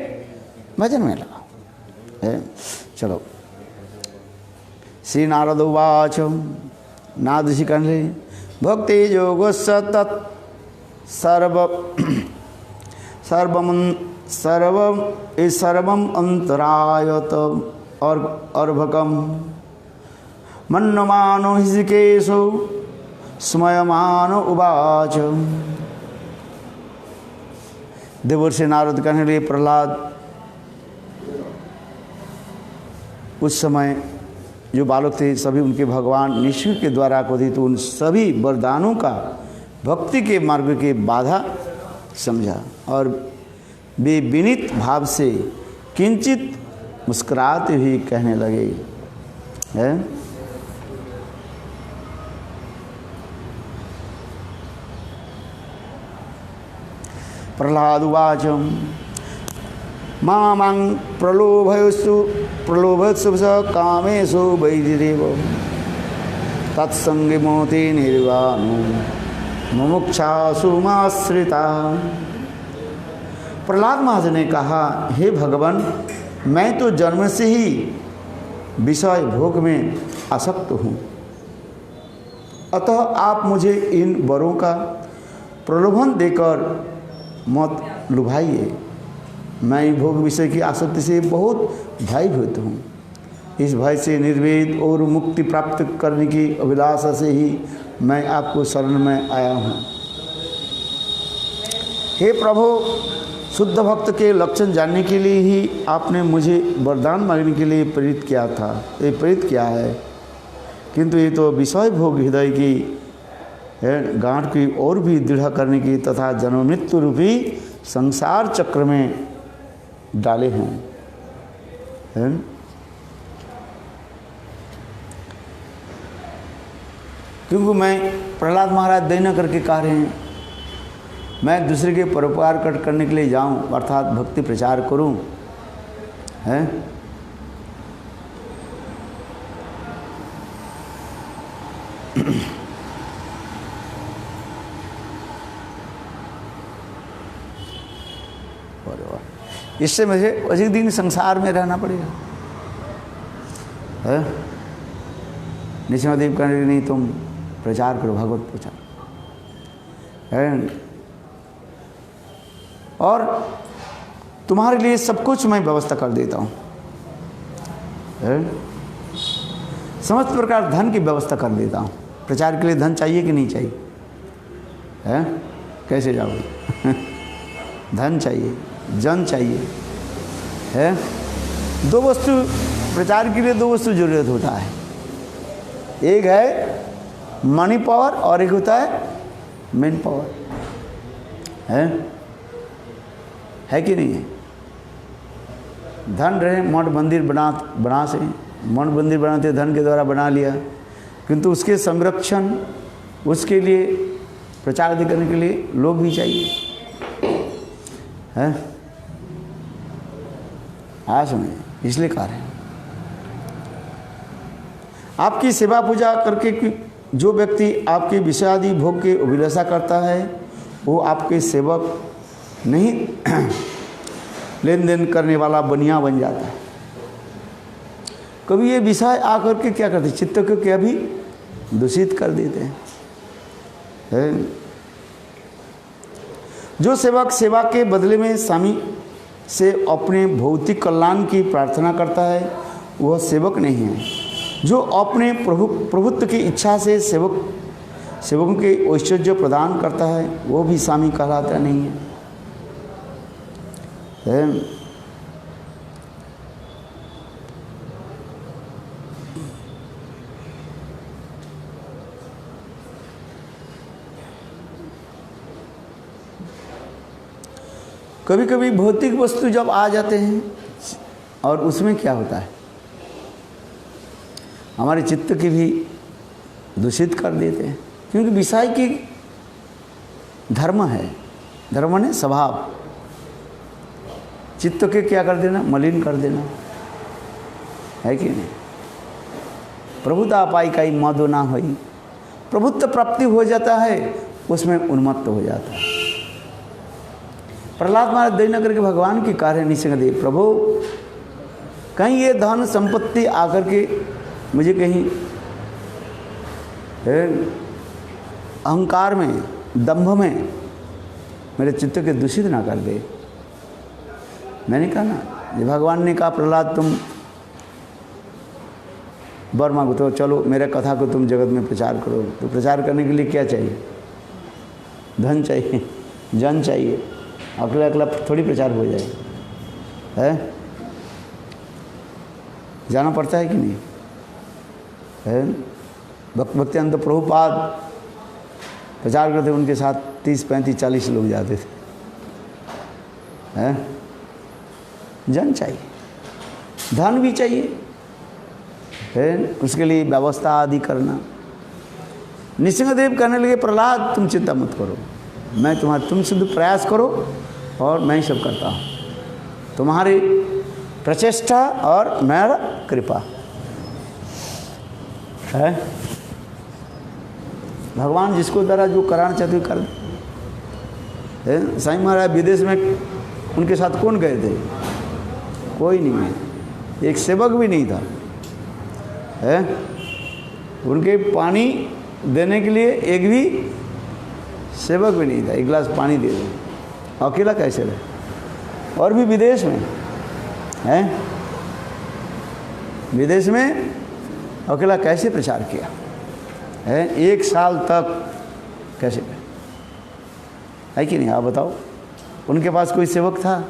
भजन में लगाओ है। चलो, श्री नारद उवाच नाद ऋषि कहने भक्ति योगो सतत सर्वम अंतरायत अर्भकम मन्नमानो हृषिकेशो स्मयमानो उवाच। देवर्षि नारद कहने लगे, प्रहलाद उस समय जो बालक थे सभी उनके भगवान निश्चित के द्वारा कथित उन सभी वरदानों का भक्ति के मार्ग के बाधा समझा और वे विनीत भाव से किंचित मुस्कुराते हुए कहने लगे है। प्रहलाद उवाच मां प्रलोभत्सु स कामेषु वैरिदेव तत्संगे मोति निर्वाणो मुमुक्षासु माश्रिता। प्रहलाद महाराज ने कहा, हे भगवान, मैं तो जन्म से ही विषय भोग में आसक्त हूँ, अतः आप मुझे इन वरों का प्रलोभन देकर मत लुभाइए। मैं भोग विषय की आसक्ति से बहुत भयभीत हूँ। इस भय से निर्वेद और मुक्ति प्राप्त करने की अभिलाषा से ही मैं आपको शरण में आया हूँ। हे प्रभु, शुद्ध भक्त के लक्षण जानने के लिए ही आपने मुझे वरदान मांगने के लिए प्रेरित किया था, ये प्रेरित किया है, किंतु ये तो विषय भोग हृदय की गांठ की और भी दृढ़ करने की तथा जन्म मृत्यु रूपी संसार चक्र में डाले हैं है? क्योंकि मैं प्रहलाद महाराज दैना करके कह रहे हैं, मैं दूसरे के परोपकार करने के लिए जाऊं, अर्थात भक्ति प्रचार करूं है। इससे मुझे अधिक दिन संसार में रहना पड़ेगा है। नृसिंहदेव कहने नहीं, तुम प्रचार करो, भगवत प्रचार है, और तुम्हारे लिए सब कुछ मैं व्यवस्था कर देता हूँ है। समस्त प्रकार धन की व्यवस्था कर देता हूँ। प्रचार के लिए धन चाहिए कि नहीं चाहिए है? कैसे जाओगे? धन चाहिए, जन चाहिए है। दो वस्तु प्रचार के लिए, दो वस्तु जरूरत होता है। एक है मनी पावर और एक होता है मैन पावर। है कि नहीं है? धन रहे, मठ मंदिर बना से, मठ मंदिर बनाते धन के द्वारा बना लिया, किंतु उसके संरक्षण, उसके लिए प्रचार आदि करने के लिए लोग भी चाहिए। है आया सुने, इसलिए कह रहे हैं आपकी सेवा पूजा करके जो व्यक्ति आपके विषयादि भोग के अभिलाषा करता है वो आपके सेवक नहीं लेन देन करने वाला बनिया बन जाता है। कभी ये विषय आकर के क्या करते, चित्त को क्या भी दूषित कर देते हैं। जो सेवक सेवा के बदले में स्वामी से अपने भौतिक कल्याण की प्रार्थना करता है वह सेवक नहीं है। जो अपने प्रभुत्व की इच्छा से सेवकों के ऐश्वर्य प्रदान करता है वो भी स्वामी कहलाता नहीं है। कभी कभी भौतिक वस्तु जब आ जाते हैं और उसमें क्या होता है, हमारे चित्त की भी दूषित कर देते हैं, क्योंकि विषय की धर्म है, धर्म ने स्वभाव, चित्त के क्या कर देना, मलिन कर देना, है कि नहीं। प्रभुता पाई काई मदो ना होई, प्रभुत्व प्राप्ति हो जाता है उसमें उन्मत्त हो जाता है। प्रहलाद महाराज दयनगर के भगवान की कार्य निसिंहदेव, प्रभु कहीं ये धन संपत्ति आकर के मुझे कहीं अहंकार में, दंभ में मेरे चित्त के दूषित ना कर दे। मैंने कहा ना, ये भगवान ने कहा प्रहलाद तुम वर मांगो तो चलो मेरे कथा को तुम जगत में प्रचार करो। तो प्रचार करने के लिए क्या चाहिए, धन चाहिए, जन चाहिए, अकेला अकेला थोड़ी प्रचार हो जाए, है जाना पड़ता है कि नहीं है। भक्त्यानंद प्रभुपाद प्रचार करते, उनके साथ 30, 35, 40 लोग जाते थे। हैं जन चाहिए, धन भी चाहिए, है उसके लिए व्यवस्था आदि करना। निसिंहदेव कहने लगे प्रहलाद तुम चिंता मत करो, मैं तुम शुद्ध प्रयास करो और मैं ही सब करता हूँ, तुम्हारी प्रचेष्टा और मेरा कृपा है। भगवान जिसको द्वारा जो कराना चाहते कर दे। साईं महाराज विदेश में उनके साथ कौन गए थे, कोई नहीं है, एक सेवक भी नहीं था, है उनके पानी देने के लिए एक भी सेवक भी नहीं था, एक गिलास पानी दे दो, अकेला कैसे रहे। और भी विदेश में है, विदेश में अकेला कैसे प्रचार किया है, 1 साल तक कैसे है कि नहीं, आप बताओ। उनके पास कोई सेवक था,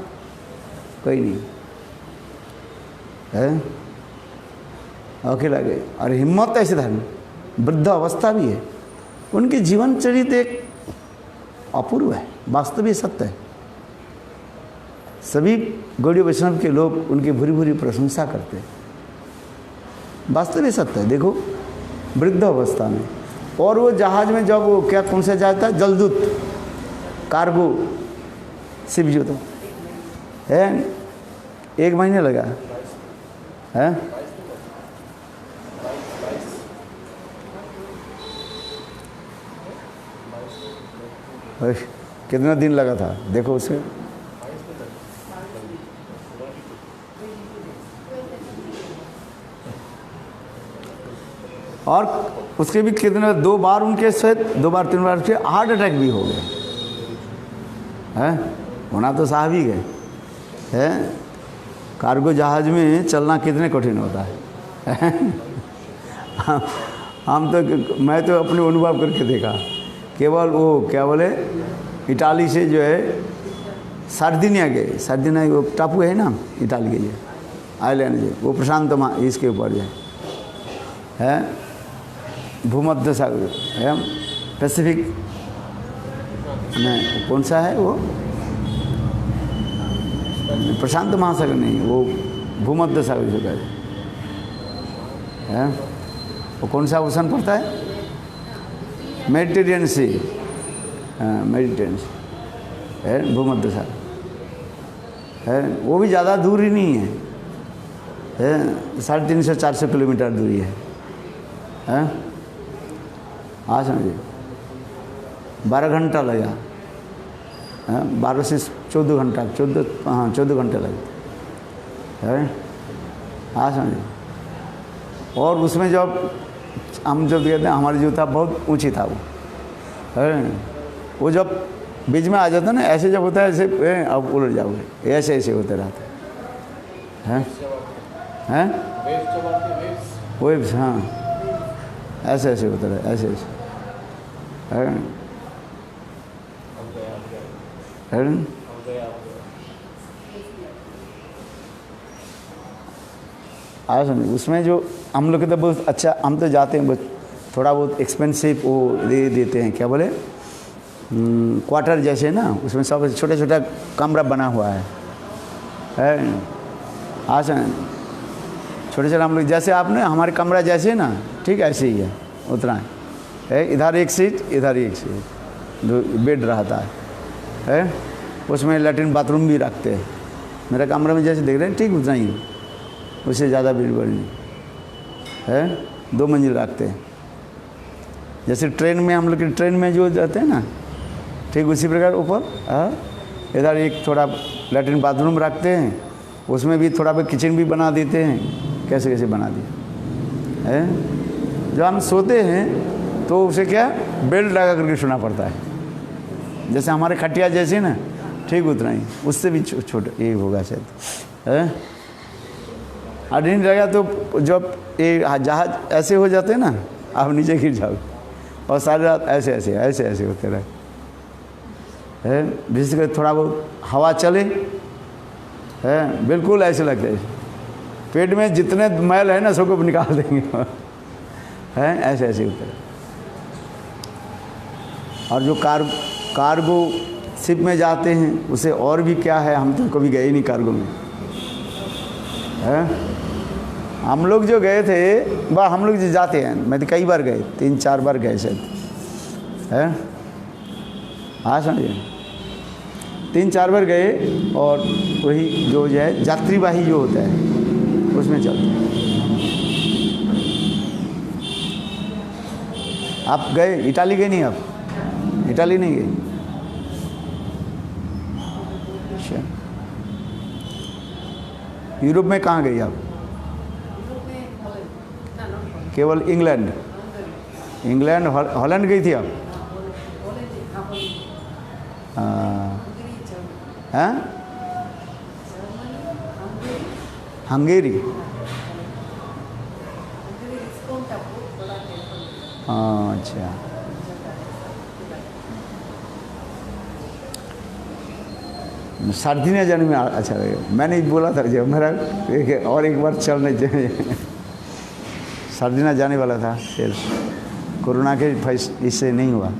कोई नहीं है, अकेला गए। और हिम्मत ऐसे धर्म, वृद्ध अवस्था भी है, उनके जीवन चरित्र एक अपूर्व है, वास्तविक सत्य है। सभी गौड़ीय वैष्णव के लोग उनकी भूरी भूरी प्रशंसा करते हैं, वास्तविक सत्य है। देखो वृद्ध अवस्था में, और वो जहाज में जब वो क्या कौन सा जहाज था, जलदूत कार्गो शिप जो तो है, 1 महीने लगा है, कितना दिन लगा था देखो उसे। और उसके भी कितने 2 बार उनके साथ 2 बार 3 बार के हार्ट अटैक भी हो गए हैं, होना तो स्वाभाविक है। कार्गो जहाज में चलना कितने कठिन होता है। मैं तो अपने अनुभव करके देखा, केवल वो क्या बोले इटाली से जो है सार्दिनिया गए, सार्दिनिया वो टापू है ना इटाली के लिए, आइलैंड जो वो प्रशांत इसके ऊपर जो है भूमध्य सागर है, पैसिफिक नहीं, कौन सा है वो, प्रशांत महासागर नहीं, वो भूमध्य सागर जो कहते हैं, वो कौन सा ओशन पड़ता है, मेडिटेरियन सी, हाँ मेडिटेरियन सी है, भूमध्य सागर है, वो भी ज़्यादा दूर ही नहीं है, 350-400 किलोमीटर दूरी है, हाँ समझिए 12 घंटा लगा, 12 से 14 घंटा, 14 घंटे लगते हैं, हाँ समझिए। और उसमें जब हम जब कहते हैं हमारी जो था बहुत ऊंची था वो है, वो जब बीच में आ जाता है ना, ऐसे जब होता है ऐसे अब उलट जाओगे, ऐसे ऐसे होते रहते हैं, वेव्स, हाँ ऐसे ऐसे होते रहे, ऐसे ऐसे आ समझ। उसमें जो हम लोग के तो बहुत अच्छा, हम तो जाते हैं, थोड़ा बहुत एक्सपेंसिव वो दे देते हैं, क्या बोले क्वार्टर जैसे ना, उसमें सब छोटा छोटा कमरा बना हुआ है हाँ समझ, छोटे छोटे हम लोग जैसे आपने हमारे कमरा जैसे ना, ठीक ऐसे ही है, उतना है, इधर एक सीट इधर एक सीट, दो बेड रहता है, उसमें लैट्रिन बाथरूम भी रखते हैं। मेरा कमरा में जैसे देख रहे हैं ठीक उतना ही, उससे ज़्यादा बेड बड़ी नहीं है, 2 मंजिल रखते हैं। जैसे ट्रेन में हम लोग की ट्रेन में जो जाते हैं ना, ठीक उसी प्रकार ऊपर इधर एक थोड़ा लैट्रिन बाथरूम रखते हैं, उसमें भी थोड़ा बहुत किचन भी बना देते हैं, कैसे कैसे बना दिए है। जब हम सोते हैं तो उसे क्या बेल्ट लगा करके सोना पड़ता है, जैसे हमारे खटिया जैसे ना, ठीक उतना ही, उससे भी छोटा ये होगा शायद है। और नहीं लगा तो जब ये जहाज ऐसे हो जाते हैं ना, आप नीचे गिर जाओ, और सारी रात ऐसे ऐसे ऐसे ऐसे होते रहे है, विशेषकर थोड़ा बहुत हवा चले है, बिल्कुल ऐसे लगते हैं पेट में जितने मैल है ना सबको निकाल देंगे है, ऐसे ऐसे होते रहे। और जो कार्गो शिप में जाते हैं उसे और भी क्या है, हम तो कभी गए ही नहीं कार्गो में है। हम लोग जो गए थे हम लोग जो जाते हैं, मैं तो कई बार गए, 3-4 बार गए शायद है, हाँ समझिए 3-4 बार गए। और वही जो है यात्रीवाही जो होता है उसमें चलते हैं। आप गए इटाली गए नहीं, आप इटाली नहीं गए? अच्छा, यूरोप में कहाँ गई आप? केवल इंग्लैंड हॉलैंड गई थी आप? हैं? हंगेरी? अच्छा, सार्डिनिया जाने में अच्छा लगेगा। मैंने बोला था जब मेरा और एक बार चलने चाहिए, सार्डिनिया जाने वाला था, फिर कोरोना के इससे नहीं हुआ,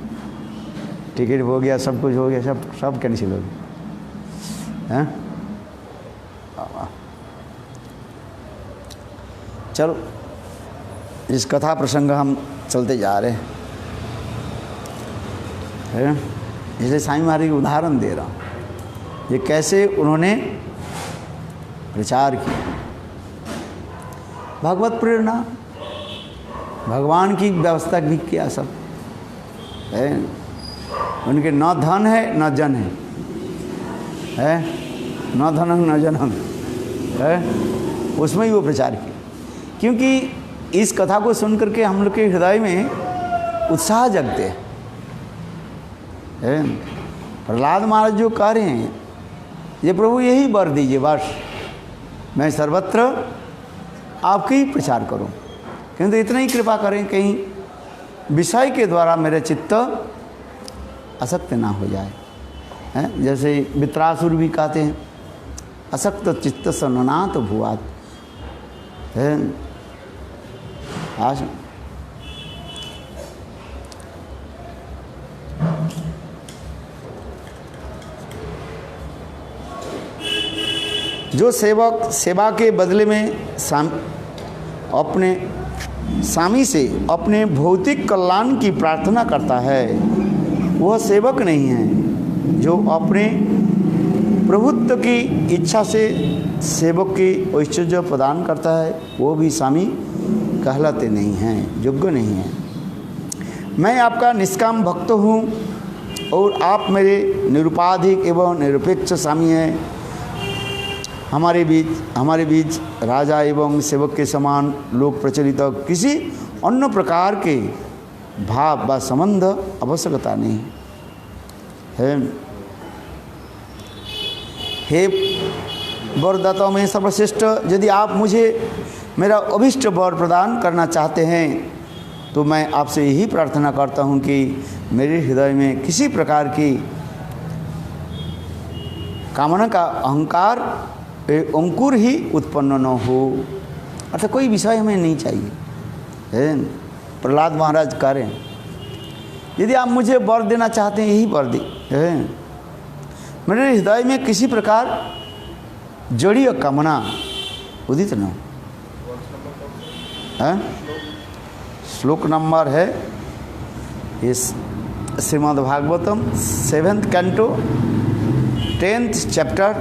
टिकट हो गया, सब कुछ हो गया, सब कैंसिल हो गया हैं। चलो इस कथा प्रसंग हम चलते जा रहे हैं, इसलिए साईं महाराज की उदाहरण दे रहा हूँ, ये कैसे उन्होंने प्रचार किया, भगवत प्रेरणा, भगवान की व्यवस्था भी किया सब है। उनके न धन है न जन है, न धन न जन है, उसमें ही वो प्रचार किया। क्योंकि इस कथा को सुन करके हम लोग के हृदय में उत्साह जगते हैं। प्रहलाद महाराज जो कह रहे हैं, ये प्रभु यही वर दीजिए, बस मैं सर्वत्र आपके ही प्रचार करूं, किंतु इतना ही कृपा करें कहीं विषय के द्वारा मेरे चित्त असक्त ना हो जाए हैं। जैसे वित्रासुर भी कहते हैं, असक्त चित्त सननाथ भुआत है आज जो सेवक सेवा के बदले में अपने स्वामी से अपने भौतिक कल्याण की प्रार्थना करता है वह सेवक नहीं है। जो अपने प्रभुत्व की इच्छा से सेवक की ऐश्वर्य प्रदान करता है वो भी स्वामी कहलाते नहीं हैं, योग्य नहीं हैं। मैं आपका निष्काम भक्त हूँ और आप मेरे निरुपाधिक एवं निरपेक्ष स्वामी हैं। हमारे बीच राजा एवं सेवक के समान लोक प्रचलित किसी अन्य प्रकार के भाव व संबंध आवश्यकता नहीं है। हे वरदाताओं में सर्वश्रेष्ठ, यदि आप मुझे मेरा अभीष्ट वर प्रदान करना चाहते हैं तो मैं आपसे यही प्रार्थना करता हूँ कि मेरे हृदय में किसी प्रकार की कामना का अहंकार अंकुर ही उत्पन्न न हो। अर्थात कोई विषय हमें नहीं चाहिए, है। प्रहलाद महाराज कह रहे हैं यदि आप मुझे वर देना चाहते हैं यही वर है। मेरे हृदय में किसी प्रकार जड़ीय कामना उदित न हो। श्लोक नंबर है इस Shrimad Bhagavatam 7th canto 10th chapter,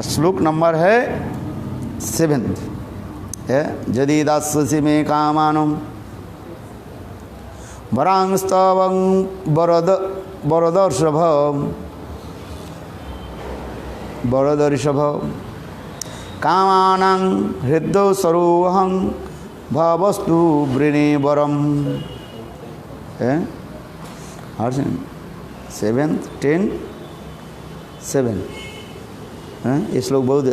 श्लोक नंबर है 7th है। यदि दास्यसि मे कामानं वरांस्तवं वरदर्षभ कामानां हृदौ सरोहं भवस्तु वृणे वरम है। 7th 10 7 ये श्लोक बहुत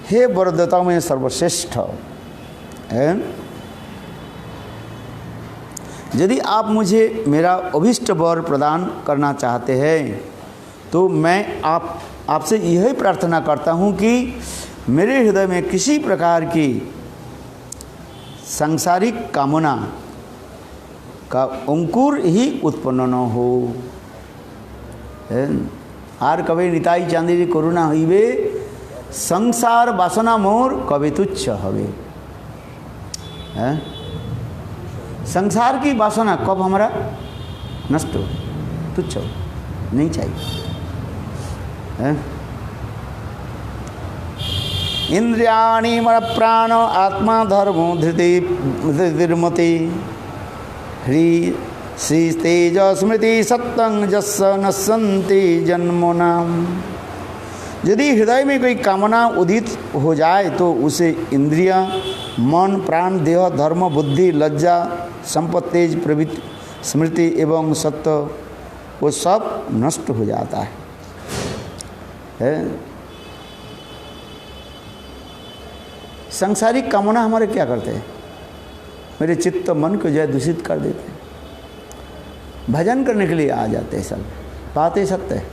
हे वरदाताओं में सर्वश्रेष्ठ है। यदि आप मुझे मेरा अभीष्ट वर प्रदान करना चाहते हैं तो मैं आपसे यही प्रार्थना करता हूँ कि मेरे हृदय में किसी प्रकार की सांसारिक कामना का अंकुर ही उत्पन्न न हो। आर कभी निताई चांदी करुणा हईबे संसार वासना मोर कभी तुच्छ हवे। संसार की वासना कब हमारा नष्ट हो, तुच्छ हो, नहीं चाहिए। इंद्रियाणि मन प्राण आत्मा धर्मो धृतिर्मति ह्री श्री तेज स्मृति सत्तं जस्स नश्यन्ति जन्मनाम। यदि हृदय में कोई कामना उदित हो जाए तो उसे इंद्रियां, मन, प्राण, देह, धर्म, बुद्धि, लज्जा, संपत्ति, तेज, प्रवृत्ति, स्मृति एवं सत्व वो सब नष्ट हो जाता है। सांसारिक कामना हमारे क्या करते हैं, मेरे चित्त मन को जो है दूषित कर देते हैं। भजन करने के लिए आ जाते हैं सब, बातें सत्य है।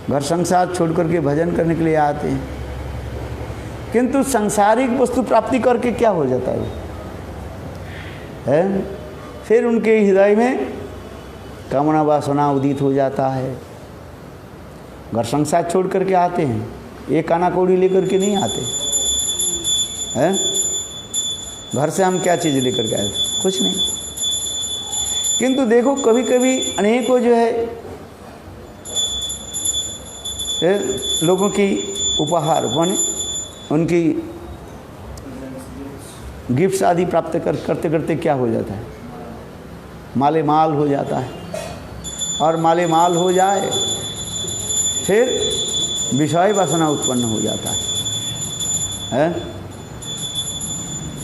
घर संसार छोड़ करके भजन करने के लिए आते हैं, किंतु सांसारिक वस्तु प्राप्ति करके क्या हो जाता है? फिर उनके हृदय में कामना वासना उदित हो जाता है। घर संसार छोड़ करके आते हैं, एक आना कौड़ी लेकर के नहीं आते हैं। घर से हम क्या चीज़ लेकर के आए थे? कुछ नहीं। किंतु देखो कभी कभी अनेकों जो है लोगों की उपहार बने, उनकी गिफ्ट्स आदि प्राप्त करते करते क्या हो जाता है, माले माल हो जाता है। और माले माल हो जाए फिर विषय वासना उत्पन्न हो जाता है।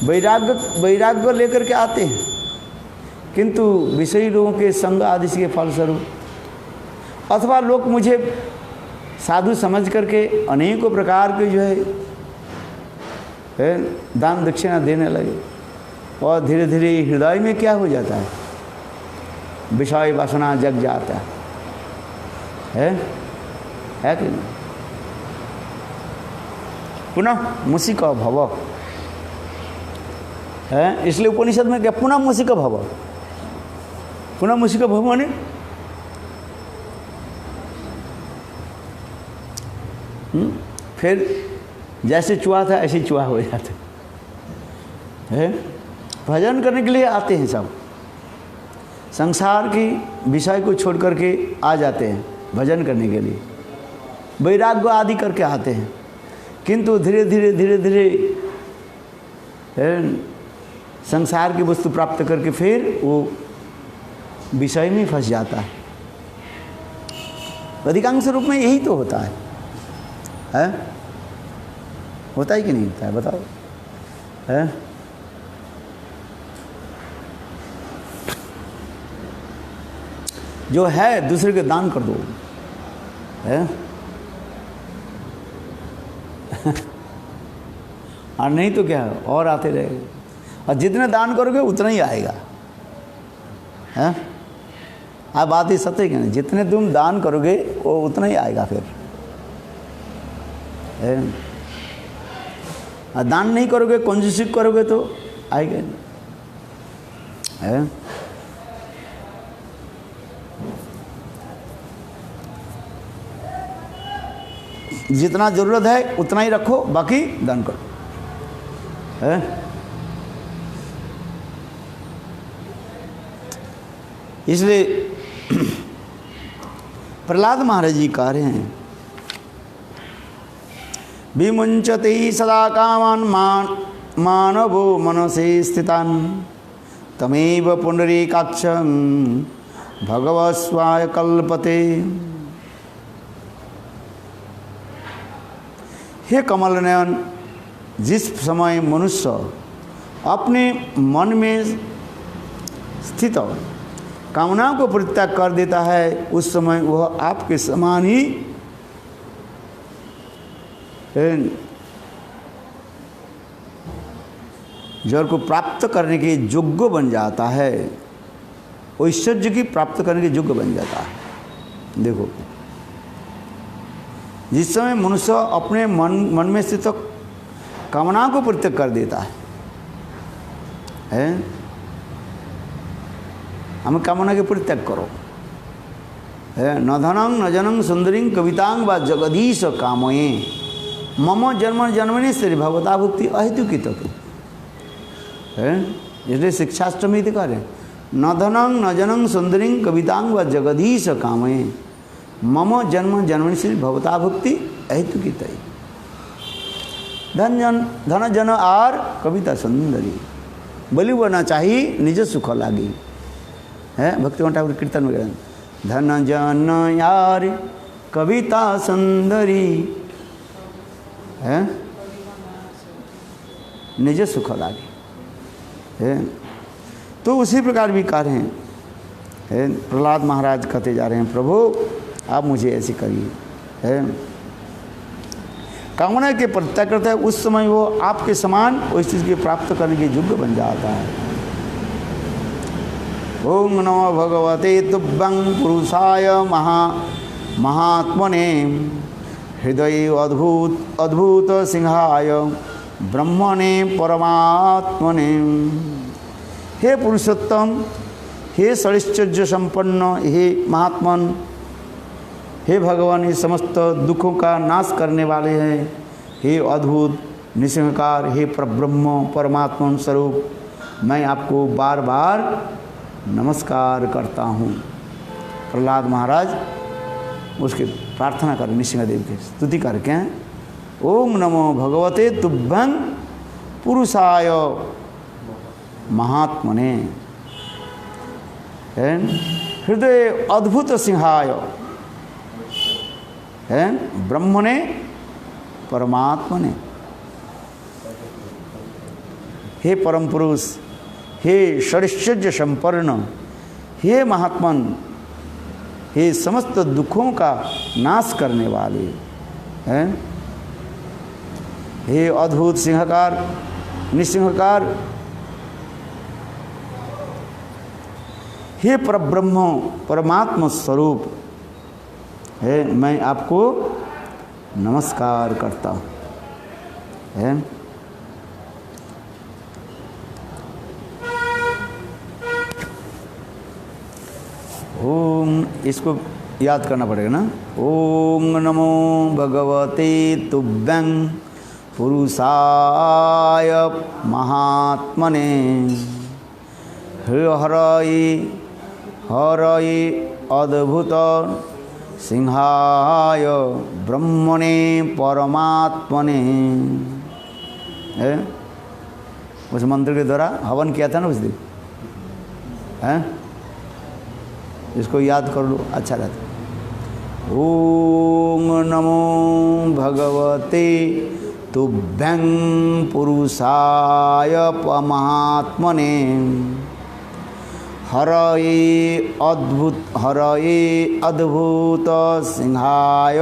वैराग्य लेकर के आते हैं, किंतु विषयी लोगों के संग आदि के फलस्वरूप अथवा लोग मुझे साधु समझ करके अनेकों प्रकार के जो है दान दक्षिणा देने लगे और धीरे धीरे हृदय में क्या हो जाता है, विषय वासना जग जाता है कि नहीं? पुनः मूषिक भव है। इसलिए उपनिषद में क्या पुनः मूषिक भव, पुनः मूषिक भव माने फिर जैसे चूहा था ऐसे चूहा हो जाते है। भजन करने के लिए आते हैं सब, संसार की विषय को छोड़ करके आ जाते हैं भजन करने के लिए, वैराग्य आदि करके आते हैं, किंतु धीरे धीरे धीरे धीरे संसार की वस्तु प्राप्त करके फिर वो विषय में फंस जाता है। अधिकांश रूप में यही तो होता है, होता है कि नहीं होता है बताओ, है? जो है दूसरे के दान कर दो, है? और नहीं तो क्या और आते रहेगा, और जितने दान करोगे उतना ही आएगा, है? आप बात ही सत्य क्या नहीं, जितने तुम दान करोगे वो उतना ही आएगा फिर, है? और दान नहीं करोगे, कंजूसी करोगे तो आएगा नहीं, है? जितना जरूरत है उतना ही रखो, बाकी दान करो, है? इसलिए प्रहलाद महाराज जी कह रहे हैं, विमुंचते सदा कामान मानवो मनसे स्थितान् तमेव पुंडरीकाक्षं भगवस्वाय कल्पते। हे कमल नयन, जिस समय मनुष्य अपने मन में स्थित कामना को परित्याग कर देता है, उस समय वह आपके समान ही जड़ को प्राप्त करने के योग्य बन जाता है, ऐश्वर्य की प्राप्त करने के योग्य बन जाता है। देखो, जिस समय मनुष्य अपने मन में स्थित कामना को परित्याग कर देता है? हम कामना के परित्याग करो, है? न धनं न जनं सुंदरीं कवितांग व जगदीश कामये मम जन्म जन्मनि श्री भगवता भक्ति अहेतुकी तक, है? इसलिए शिक्षाष्टमी कह रहे, न धनं न जनं सुंदरीं कवितांग व जगदीश कामये मम जन्म जन्मनि श्री भगवता भक्ति अहेतुकी तय। धन जन आर कविता सुंदरी, बलि बना चाहिए निज सुख लागी, है? भक्तिवंत ठाकुर कीर्तन में कहते, धन जन यार कविता सुंदरी, है? निज सुख लागी, है? तो उसी प्रकार भी कह रहे हैं, प्रहलाद महाराज कहते जा रहे हैं, प्रभु आप मुझे ऐसे करिए, है? कामना के परित्याग करता है, उस समय वो आपके समान उस चीज़ के प्राप्त करने के योग्य बन जाता है। ओम नमो भगवते तुभ्यं पुरुषाय महात्मने हृदय अद्भुत सिंहाय ब्रह्मणे परमात्मने। हे पुरुषोत्तम, हे षडैश्चर्य संपन्न, हे महात्मन, हे भगवान, ये समस्त दुखों का नाश करने वाले हैं, हे अद्भुत निसंकार, हे परब्रह्म परमात्मा स्वरूप, मैं आपको बार बार नमस्कार करता हूँ। प्रहलाद महाराज उसके प्रार्थना कर नृसिंहदेव की स्तुति करके, ओम नमो भगवते तुभ्यं पुरुषाय महात्मने हृदय अद्भुत सिंहाय ब्रह्मणे परमात्मने। हे परम पुरुष, हे षडैश्चर्य संपन्न, हे महात्मन, हे समस्त दुखों का नाश करने वाले, हैं? हे अद्भुत सिंहकार निसिंहकार, हे परब्रह्म परमात्मा स्वरूप, है मैं आपको नमस्कार करता हूँ। है। ओम, इसको याद करना पड़ेगा ना। ओम नमो भगवते तुभ्यं पुरुषाय महात्मने हरये हरये अद्भुत सिंहाय ब्रह्मणे परमात्मने। है, उस मंत्र के द्वारा हवन किया था ना उस दिन, है, इसको याद कर लो, अच्छा रहता। ओम नमो भगवते तुभ्यं पुरुषाय महात्मने हरये अद्भुत सिंहाय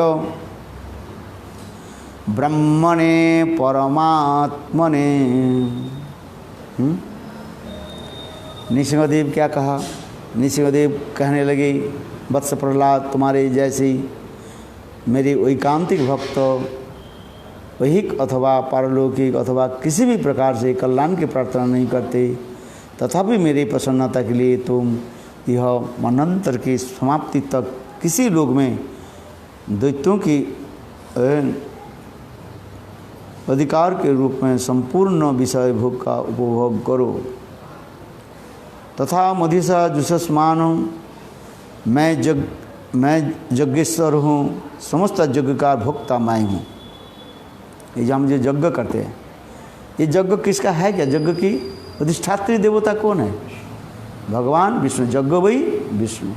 ब्रह्मणे परमात्मने। नृसिंहदेव क्या कहा? नृसिंहदेव कहने लगे, वत्स प्रहलाद, तुम्हारे जैसी मेरी एकांतिक भक्त वैहिक अथवा पारलौकिक अथवा किसी भी प्रकार से कल्याण की प्रार्थना नहीं करते, तथापि मेरी प्रसन्नता के लिए तुम यह मनंतर की समाप्ति तक किसी लोक में दैत्यों की अधिकार के रूप में संपूर्ण विषय भोग का उपभोग करो। तथा मधिसा जुषस्मान, मैं यज्ञेश्वर हूँ, समस्त यज्ञ का भोक्ता मैं हूँ। ये जहाँ मुझे यज्ञ करते हैं, ये यज्ञ किसका है? क्या यज्ञ की अधिष्ठात्री देवता कौन है? भगवान विष्णु। यज्ञ वही विष्णु,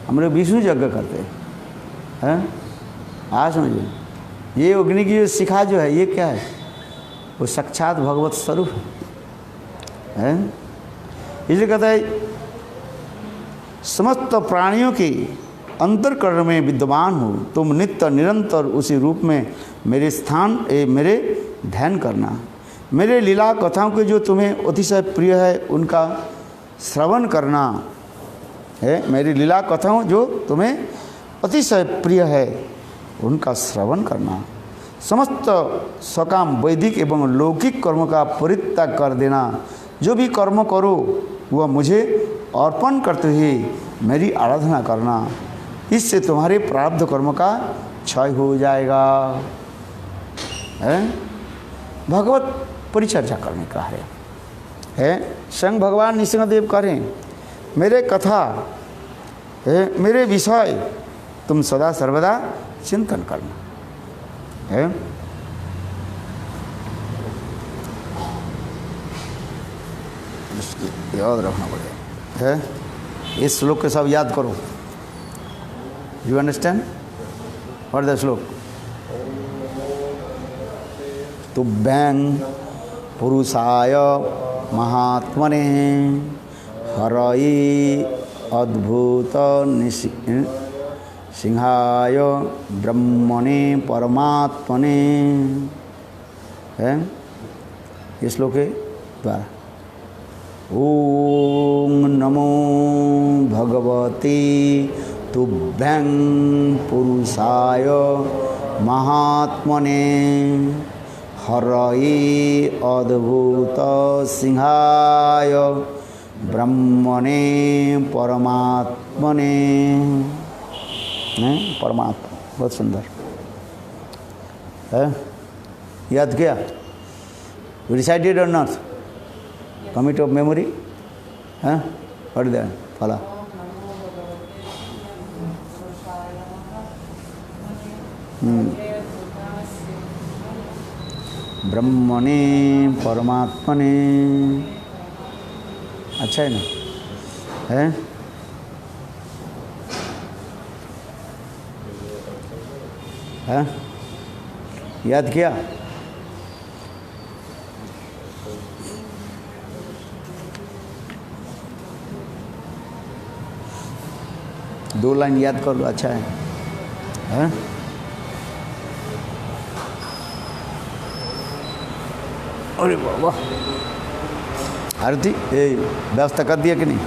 हम लोग विष्णु यज्ञ करते हैं। आज समझिए, ये अग्नि की शिखा जो है, ये क्या है? वो साक्षात भगवत स्वरूप है। इसलिए कहता है, समस्त प्राणियों की अंतरकरण में विद्यमान हो, तुम नित्य निरंतर उसी रूप में मेरे स्थान मेरे ध्यान करना। मेरे लीला कथाओं के जो तुम्हें अतिशय प्रिय है उनका श्रवण करना है। मेरी लीला कथाओं जो तुम्हें अतिशय प्रिय है उनका श्रवण करना। समस्त सकाम वैदिक एवं लौकिक कर्म का परित्याग कर देना। जो भी कर्म करो वह मुझे अर्पण करते हुए मेरी आराधना करना। इससे तुम्हारे प्रारब्ध कर्म का क्षय हो जाएगा। है, भगवत परिचर्या करने का है। स्वयं भगवान नृसिंहदेव करें, मेरे कथा है, मेरे विषय तुम सदा सर्वदा चिंतन करना है। याद रखना पड़ेगा है। इस श्लोक के सब याद करो। यू अंडरस्टैंड व्हाट द श्लोक? तुभ्यं पुरुषाय महात्मने हरये अद्भुत सिंहाय ब्रह्मणे परमात्मने। है, ये श्लोक के द्वारा। ओम नमो भगवते तुभ्यं पुरुषाय महात्मने हरये अद्भुत सिंहाय ब्रह्मणे परमात्मने। परमात्मा बहुत सुंदर है। याद किया? रिसाइटेड और नॉट? कमिट ऑफ मेमोरी है। पढ़ दे फला। ब्रह्मणे परमात्मने। अच्छा है ना? है, है? याद किया? दो लाइन याद कर लो, अच्छा है। हैं? अरे बाबा, आरती ये व्यवस्था कर दिया कि नहीं?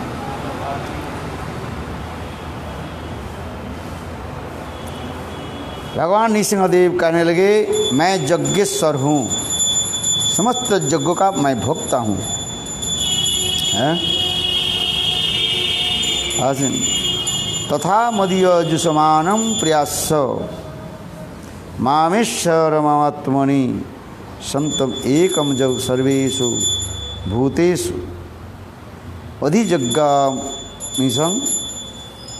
भगवान नृसिंहदेव कहने लगे, मैं यज्ञेश्वर हूँ, समस्त यज्ञों का मैं भोक्ता हूँ। तथा मदीय जुषमानम प्रयास मामेश्वर मात्मनि संतम एकम जग सर्वेषु भूतेषु अधिजग्गामिषं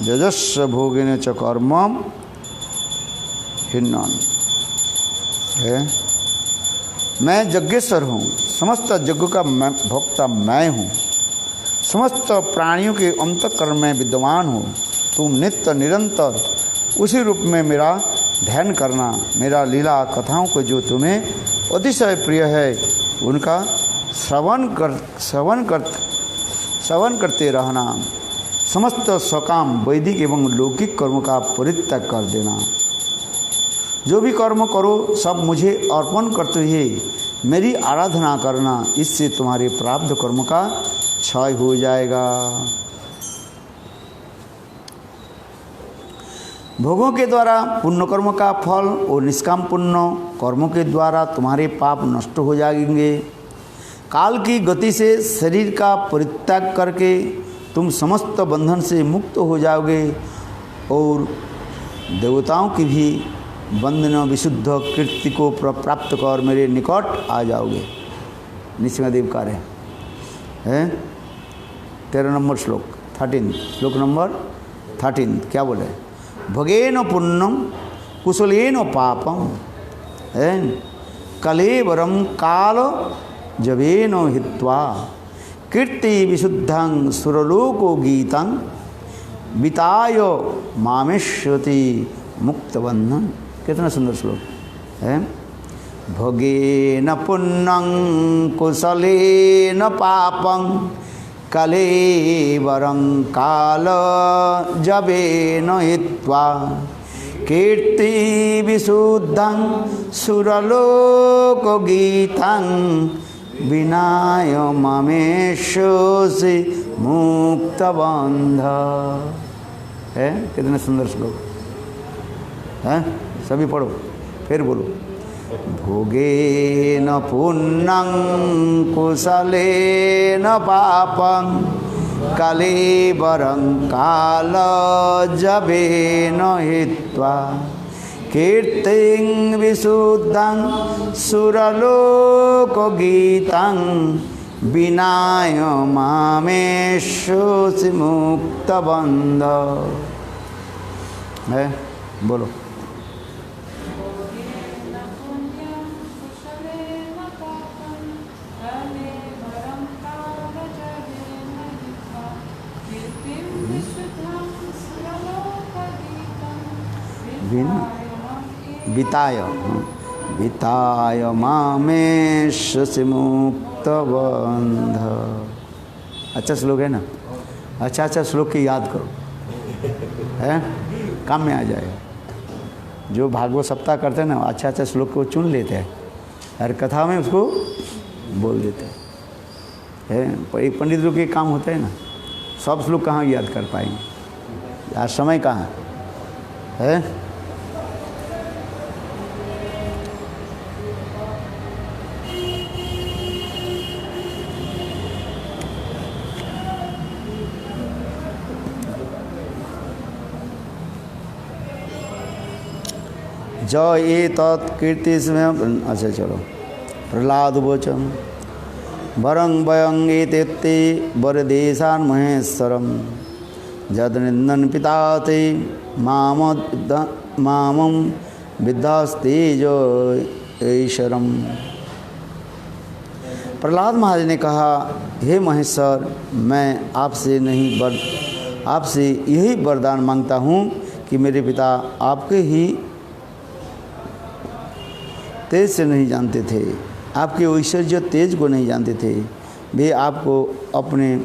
जजस्व भोगेन च कर्मम हिन्नन। मैं यज्ञेश्वर हूँ, समस्त यज्ञों का मैं भोक्ता मैं हूँ, समस्त प्राणियों के अंतःकरण में विद्यमान हूँ। तुम नित्य निरंतर उसी रूप में मेरा ध्यान करना, मेरा लीला कथाओं को जो तुम्हें अतिशय प्रिय है उनका श्रवण करते रहना। समस्त सकाम वैदिक एवं लौकिक कर्म का परित्याग कर देना। जो भी कर्म करो सब मुझे अर्पण करते हुए मेरी आराधना करना, इससे तुम्हारे प्रारब्ध कर्म का क्षय हो जाएगा। भोगों के द्वारा पुण्य कर्म का फल और निष्काम पुण्य कर्मों के द्वारा तुम्हारे पाप नष्ट हो जाएंगे। काल की गति से शरीर का परित्याग करके तुम समस्त बंधन से मुक्त हो जाओगे और देवताओं की भी बंधन विशुद्ध कीर्ति को प्राप्त कर मेरे निकट आ जाओगे। नृसिंहदेव कार्य है 13 नंबर श्लोक 13, श्लोक नंबर 13 क्या बोले? भोगेन पुण्यम कुशलेन पापम कलेवरम काल जवेन हित्वा कीर्ति विशुद्धं सुरलोको गीतं विताय मामेश्वति मुक्तबंधन। कितना सुंदर श्लोक है। भोगेन पुण्यं कुशलेन पापं कलेवरं काल जवेन हित्वा कीर्ति विशुद्धं सुरलोक गीतं विनाय मामेश्वसि मुक्तबंध। है कितने सुंदर श्लोक है। सभी पढ़ो फिर बोलो। भोगेन पुण्यं कुशलेन पापं कलेवरं काल जवेन हित्वा कीर्तिं विशुद्धं सुरलोक गीतं विनाय मामेश्वसि मुक्तबंध। है बोलो। विताय मामेश्वसि मुक्तबंध। अच्छा श्लोक है ना। अच्छा श्लोक की याद करो है, काम में आ जाएगा। जो भागवत सप्ताह करते हैं ना अच्छा श्लोक को चुन लेते हैं, हर कथा में उसको बोल देते हैं। एक पंडित लोग के काम होता है ना, सब श्लोक कहाँ याद कर पाएंगे, आज समय कहाँ है। ज ये तत्कीर्तिस्में। अच्छा चलो। प्रहलाद वोचम वरं वयं एतेत्ते वरदेशान् महेश्वरं जद निंदन पिता ते मामं विद्यास्तेजो ईश्वरम। प्रहलाद महाराज ने कहा, हे महेश्वर, मैं आपसे यही वरदान मांगता हूँ कि मेरे पिता आपके ही तेज से नहीं जानते थे, आपके ऐश्वर्य तेज को नहीं जानते थे। वे आपको अपने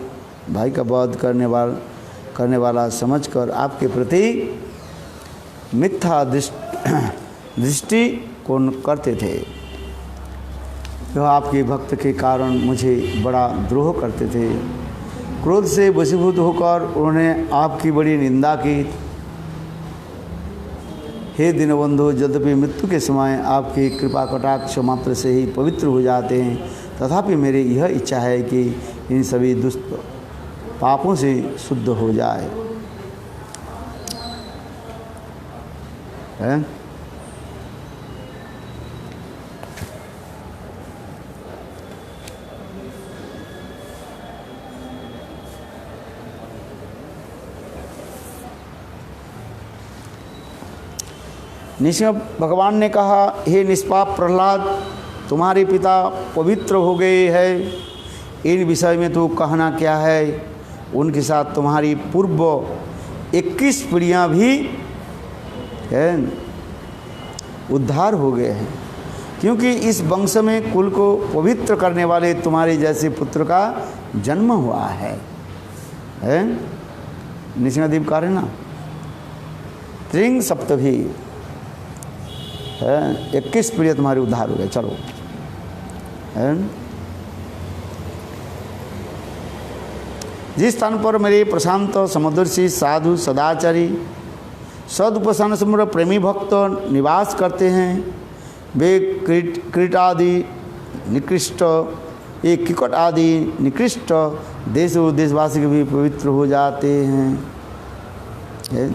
भाई का वध करने वाला समझकर आपके प्रति मिथ्या दृष्टि को करते थे। वह आपके भक्त के कारण मुझे बड़ा द्रोह करते थे। क्रोध से वशीभूत होकर उन्होंने आपकी बड़ी निंदा की। हे दीनबंधु, यद्यपि मृत्यु के समय आपकी कृपा कटाक्ष मात्र से ही पवित्र हो जाते हैं, तथापि मेरी यह इच्छा है कि इन सभी दुष्ट पापों से शुद्ध हो जाए। है? निश्चय भगवान ने कहा, हे निष्पाप प्रहलाद, तुम्हारे पिता पवित्र हो गए हैं, इन विषय में तो कहना क्या है। उनके साथ तुम्हारी पूर्व 21 पीढ़ियाँ भी है उद्धार हो गए हैं, क्योंकि इस वंश में कुल को पवित्र करने वाले तुम्हारे जैसे पुत्र का जन्म हुआ है। नृसिंहदेव कह रहे ना, त्रिंग सप्तभी है, 21 पीढ़ी तुम्हारे उद्धार हो गए। चलो है? जिस स्थान पर मेरे प्रशांत समुद्रसी साधु सदाचारी सदुपसन समूह प्रेमी भक्त निवास करते हैं, वे क्रीट आदि निकृष्ट, एक किकट आदि निकृष्ट देश और देशवासी के भी पवित्र हो जाते हैं।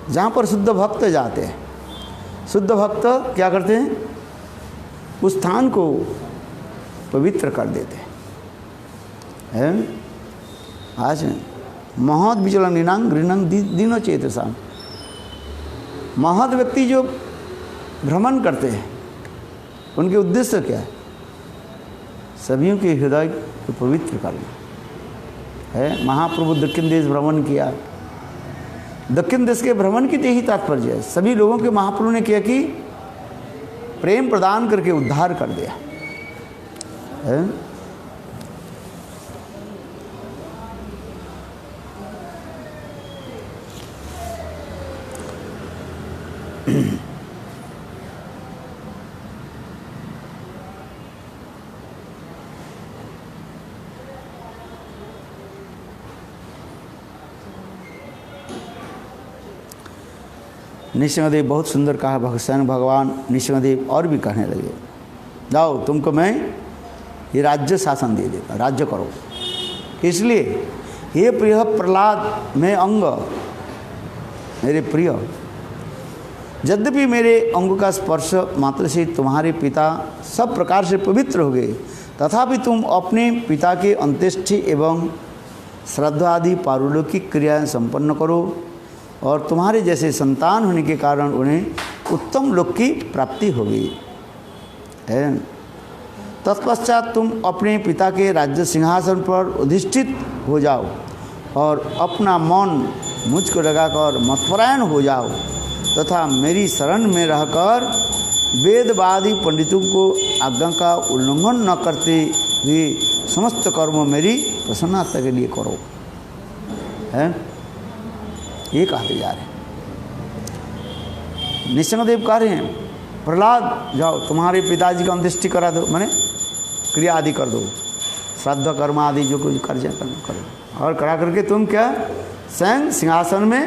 जहाँ पर शुद्ध भक्त जाते हैं, शुद्ध भक्त क्या करते हैं, उस स्थान को पवित्र कर देते हैं। आज महद विचलन निनांग गृणंग दिनो चेतसा, महद व्यक्ति जो भ्रमण करते हैं, उनके उद्देश्य क्या है, सभी के हृदय को पवित्र करना है। महाप्रभु दक्षिण देश भ्रमण किया, दक्षिण देश के भ्रमण की यही तात्पर्य है। सभी लोगों के महाप्रभु ने किया कि प्रेम प्रदान करके उद्धार कर दिया है। नृसिंहदेव बहुत सुंदर कहा, भगवान भगवान नृसिंहदेव और भी कहने लगे, जाओ तुमको मैं ये राज्य शासन दे देता, राज्य करो। इसलिए हे प्रिय प्रहलाद, मैं अंग, मेरे प्रिय, यद्यपि मेरे अंग का स्पर्श मात्र से तुम्हारे पिता सब प्रकार से पवित्र हो गए, तथापि तुम अपने पिता के अंत्येष्टि एवं श्राद्ध आदि पारलौकिक क्रियाएं संपन्न करो, और तुम्हारे जैसे संतान होने के कारण उन्हें उत्तम लोक की प्राप्ति होगी। तत्पश्चात तुम अपने पिता के राज्य सिंहासन पर अधिष्ठित हो जाओ और अपना मन मुझको लगाकर मतपरायण हो जाओ, तथा मेरी शरण में रहकर वेदवादी पंडितों को आज्ञा का उल्लंघन न करते हुए समस्त कर्म मेरी प्रसन्नता के लिए करो। है, ये कहते जा रहे हैं। नृसिंहदेव कह रहे हैं, प्रहलाद जाओ तुम्हारे पिताजी का अंत्येष्टि करा दो, माने क्रिया आदि कर दो, श्राद्ध कर्म आदि जो कुछ कर्ज करो, और करा करके तुम क्या स्वयं सिंहासन में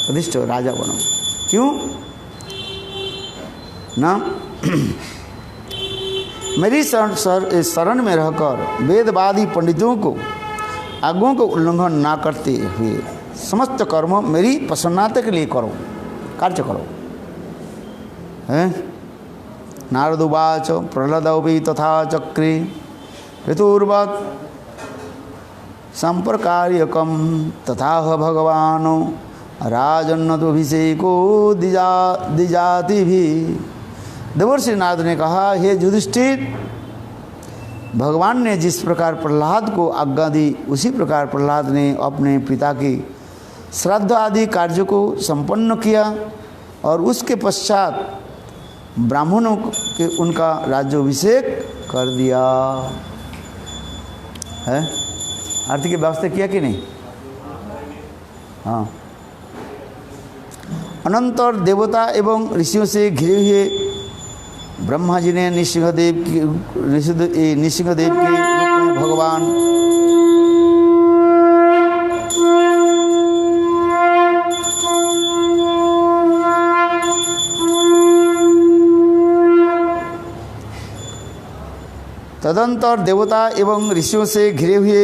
अधिष्ठ राजा बनो। क्यों ना, मेरी शरण में रहकर वेदवादी पंडितों को आज्ञाओं को उल्लंघन ना करते हुए समस्त कर्म मेरी प्रसन्नता के लिए करो, कार्य करो। हैं? नारदुवाच प्रहलादोपि तथा चक्रे ऋतुर्वत् संप्रकार्यकम तथा भगवान राजन्नतोभिषेको द्विजाति भी। देवर्षि नारद ने कहा, हे युधिष्ठिर, भगवान ने जिस प्रकार प्रहलाद को आज्ञा दी, उसी प्रकार प्रहलाद ने अपने पिता की श्राद्ध आदि कार्य को संपन्न किया, और उसके पश्चात ब्राह्मणों के उनका राज्याभिषेक कर दिया है। आरती की व्यवस्था किया कि नहीं? हाँ। अनंतर देवता एवं ऋषियों से घिरे हुए ब्रह्मा जी ने नृसिंहदेव के रूप में भगवान तदंतर देवता एवं ऋषियों से घिरे हुए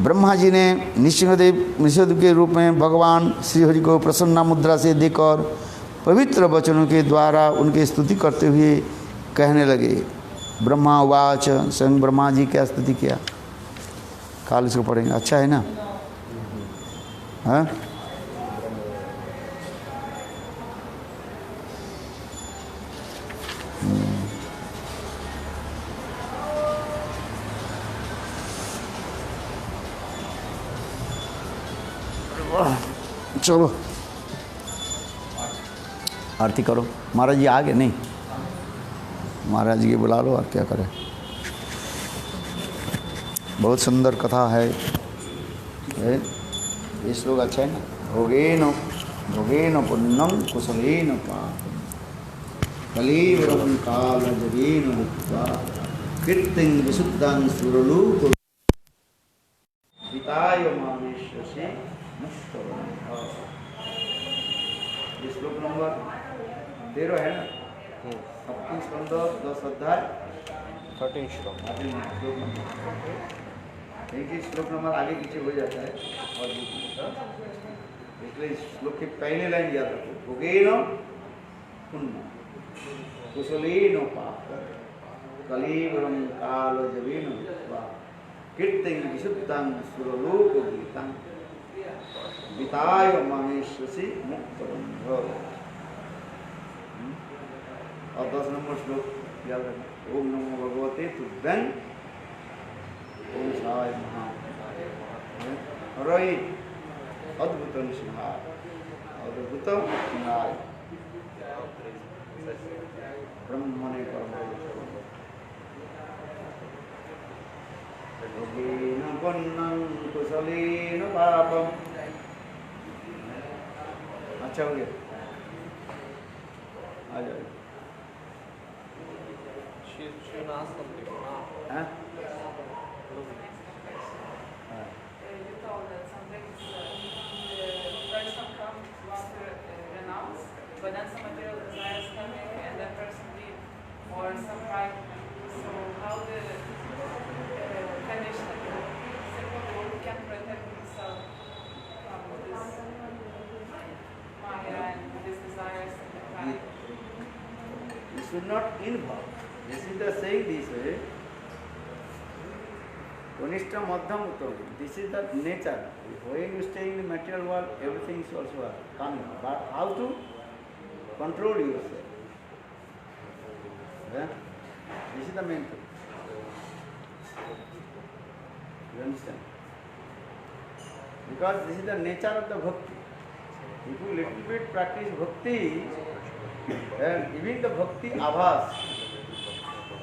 ब्रह्मा जी ने नृसिंहदेव के रूप में भगवान श्रीहरि को प्रसन्ना मुद्रा से देखकर पवित्र वचनों के द्वारा उनकी स्तुति करते हुए कहने लगे। ब्रह्मा वाच, स्वयं ब्रह्मा जी क्या स्तुति किया, काल इसको पढ़ेंगे, अच्छा है ना? हाँ, चलो आरती करो। महाराज जी आगे नहीं, महाराज जी के बुला लो और क्या करें। बहुत सुंदर कथा है ये श्लोक अच्छा है ना। भोगेन पुण्यम कुशलेन पापम कलेवरं कालजरेन मुक्त्वा कीर्तिं विशुद्धां सुरलोक विताय मामेश्वसे मुक्तवन्। ये श्लोक नंबर 13 है ना। 7 स्कंद 10 अध्याय 13 श्लोक। एक ही श्लोक नंबर आगे पीछे हो जाता है और इसलिए इस श्लोक के पहले लाइन याद रखो। भोगेन पुण्यम कुशलेन पापम कलेवरं कालजरेन मुक्त्वा कीर्तिं विशुद्धां सुरलोकगीतां विताय मामेश्वसे मुक्तवन्। और 10 नंबर श्लोक याद रखना। ओम नमो भगवते तुभ्यं ओम साय महा हरये अद्भुतं सिंहाय अद्भुतं सिंहाय ब्रह्मणे परमोच्चते भोगेन पुण्यं कुशलेन पापम। अच्छा हो गया, आ जाओ। हाँ? You told that something the person comes want to renounce, but then some material desires coming and that person leave, or some pride. So how the Ganesh simple rule can protect himself from this Maya and these desires and the pride? You should not involve. This is the saying this way. Konishta Madhyam Uttam. This is the nature. When you stay in the material world, everything is also coming. But how to control yourself? Yeah? This is the main thing. You understand? Because this is the nature of the bhakti. If you little bit practice bhakti, and even the bhakti abhas,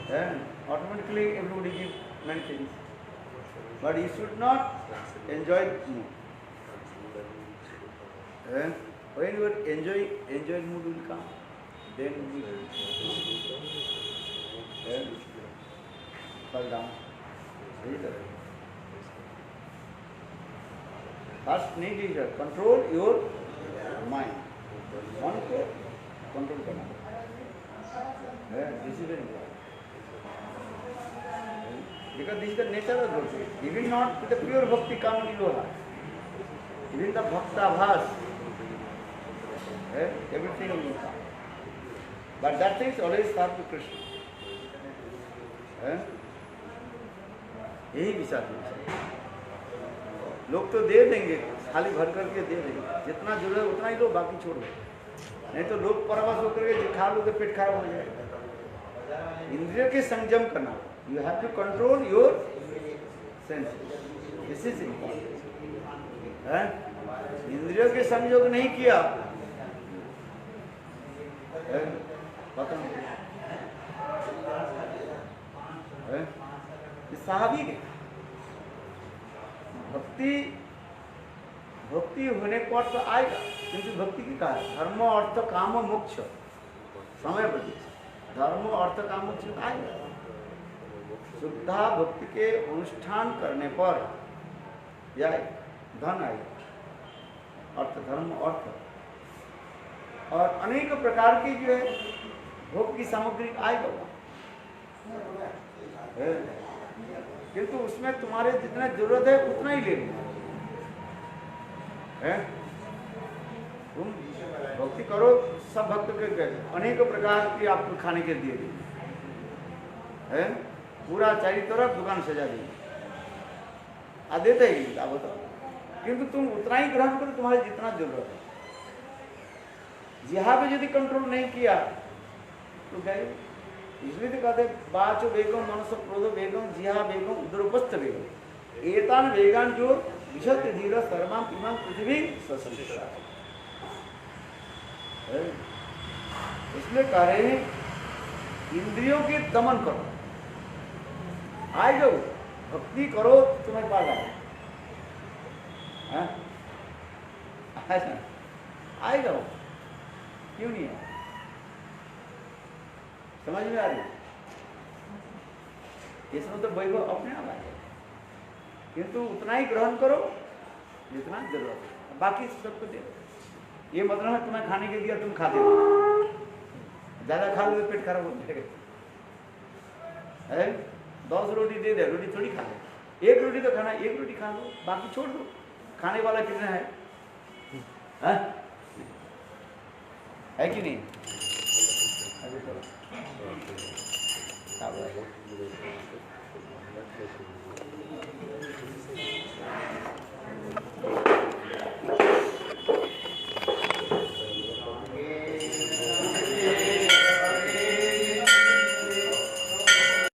then automatically everybody gives many things. But you should not enjoy mood. And when you enjoy mood will come, then you will fall down. First need is to control your mind. मन को control करना है, this is very important. Because this is the nature of bhakti. Even not with the pure bhakti can't be lower. Even the bhakta bhas, everything will come. But that thing is always serve to Krishna. यही विचार है। लोग तो दे देंगे, खाली भर करके दे देंगे, जितना जरूरत है उतना ही लो, बाकी छोड़ दो। नहीं तो लोग परवश होकर के खा लो तो पेट खराब हो जाएगा। इंद्रियों के संयम करना, you have to control your senses, this is important. इंद्रियों के संयोग नहीं किया पता नहीं स्वाभाविक है। भक्ति होने पर तो आएगा, किंतु भक्ति की कहा धर्म अर्थ काम मोक्ष समय बदले धर्म अर्थ काम मोक्ष आएगा। शुद्धा भक्ति के अनुष्ठान करने पर यह धन आएगा, अर्थ धर्म अर्थ और अनेक प्रकार की जो है भोग की सामग्री आएगा। है? किंतु उसमें तुम्हारे जितना जरूरत है उतना ही ले लो, है? तुम भक्ति करो, सब भक्त के अनेक प्रकार की आपको खाने के दिए गए है, पूरा चारों तरफ दुकान सजा दी आ देते ही आप बताओ, किंतु तुम उतना ही ग्रहण करो तुम्हारे जितना जरूरत है। जिहा पे यदि कंट्रोल नहीं किया तो गए, इसलिए तो कहते बाचो वेगम मनसो क्रोधो वेगम जिहा वेगम उदरोपस्थ वेगम एतान वेगान जो विशद धीर सर्वाम इमाम पृथ्वी ससंसा। इसलिए कह रहे हैं इंद्रियों के दमन करो, आए जाओ भक्ति करो तुम्हें पा जाए, आए जाओ, क्यों नहीं है? समझ में आ रही? इसमें तो वैभव अपने आप आ जाए, किंतु उतना ही ग्रहण करो जितना जरूरत है, बाकी सबको दे। ये मतलब है तुम्हें खाने के दिया तुम खाते हो, ज्यादा खा लो तो पेट खराब हो जाएगा, है? 10 रोटी दे दे, रोटी थोड़ी खा ले, एक रोटी तो खाना, एक रोटी खा लो, बाकी छोड़ दो। खाने वाला कितना है कि नहीं? अभी चलो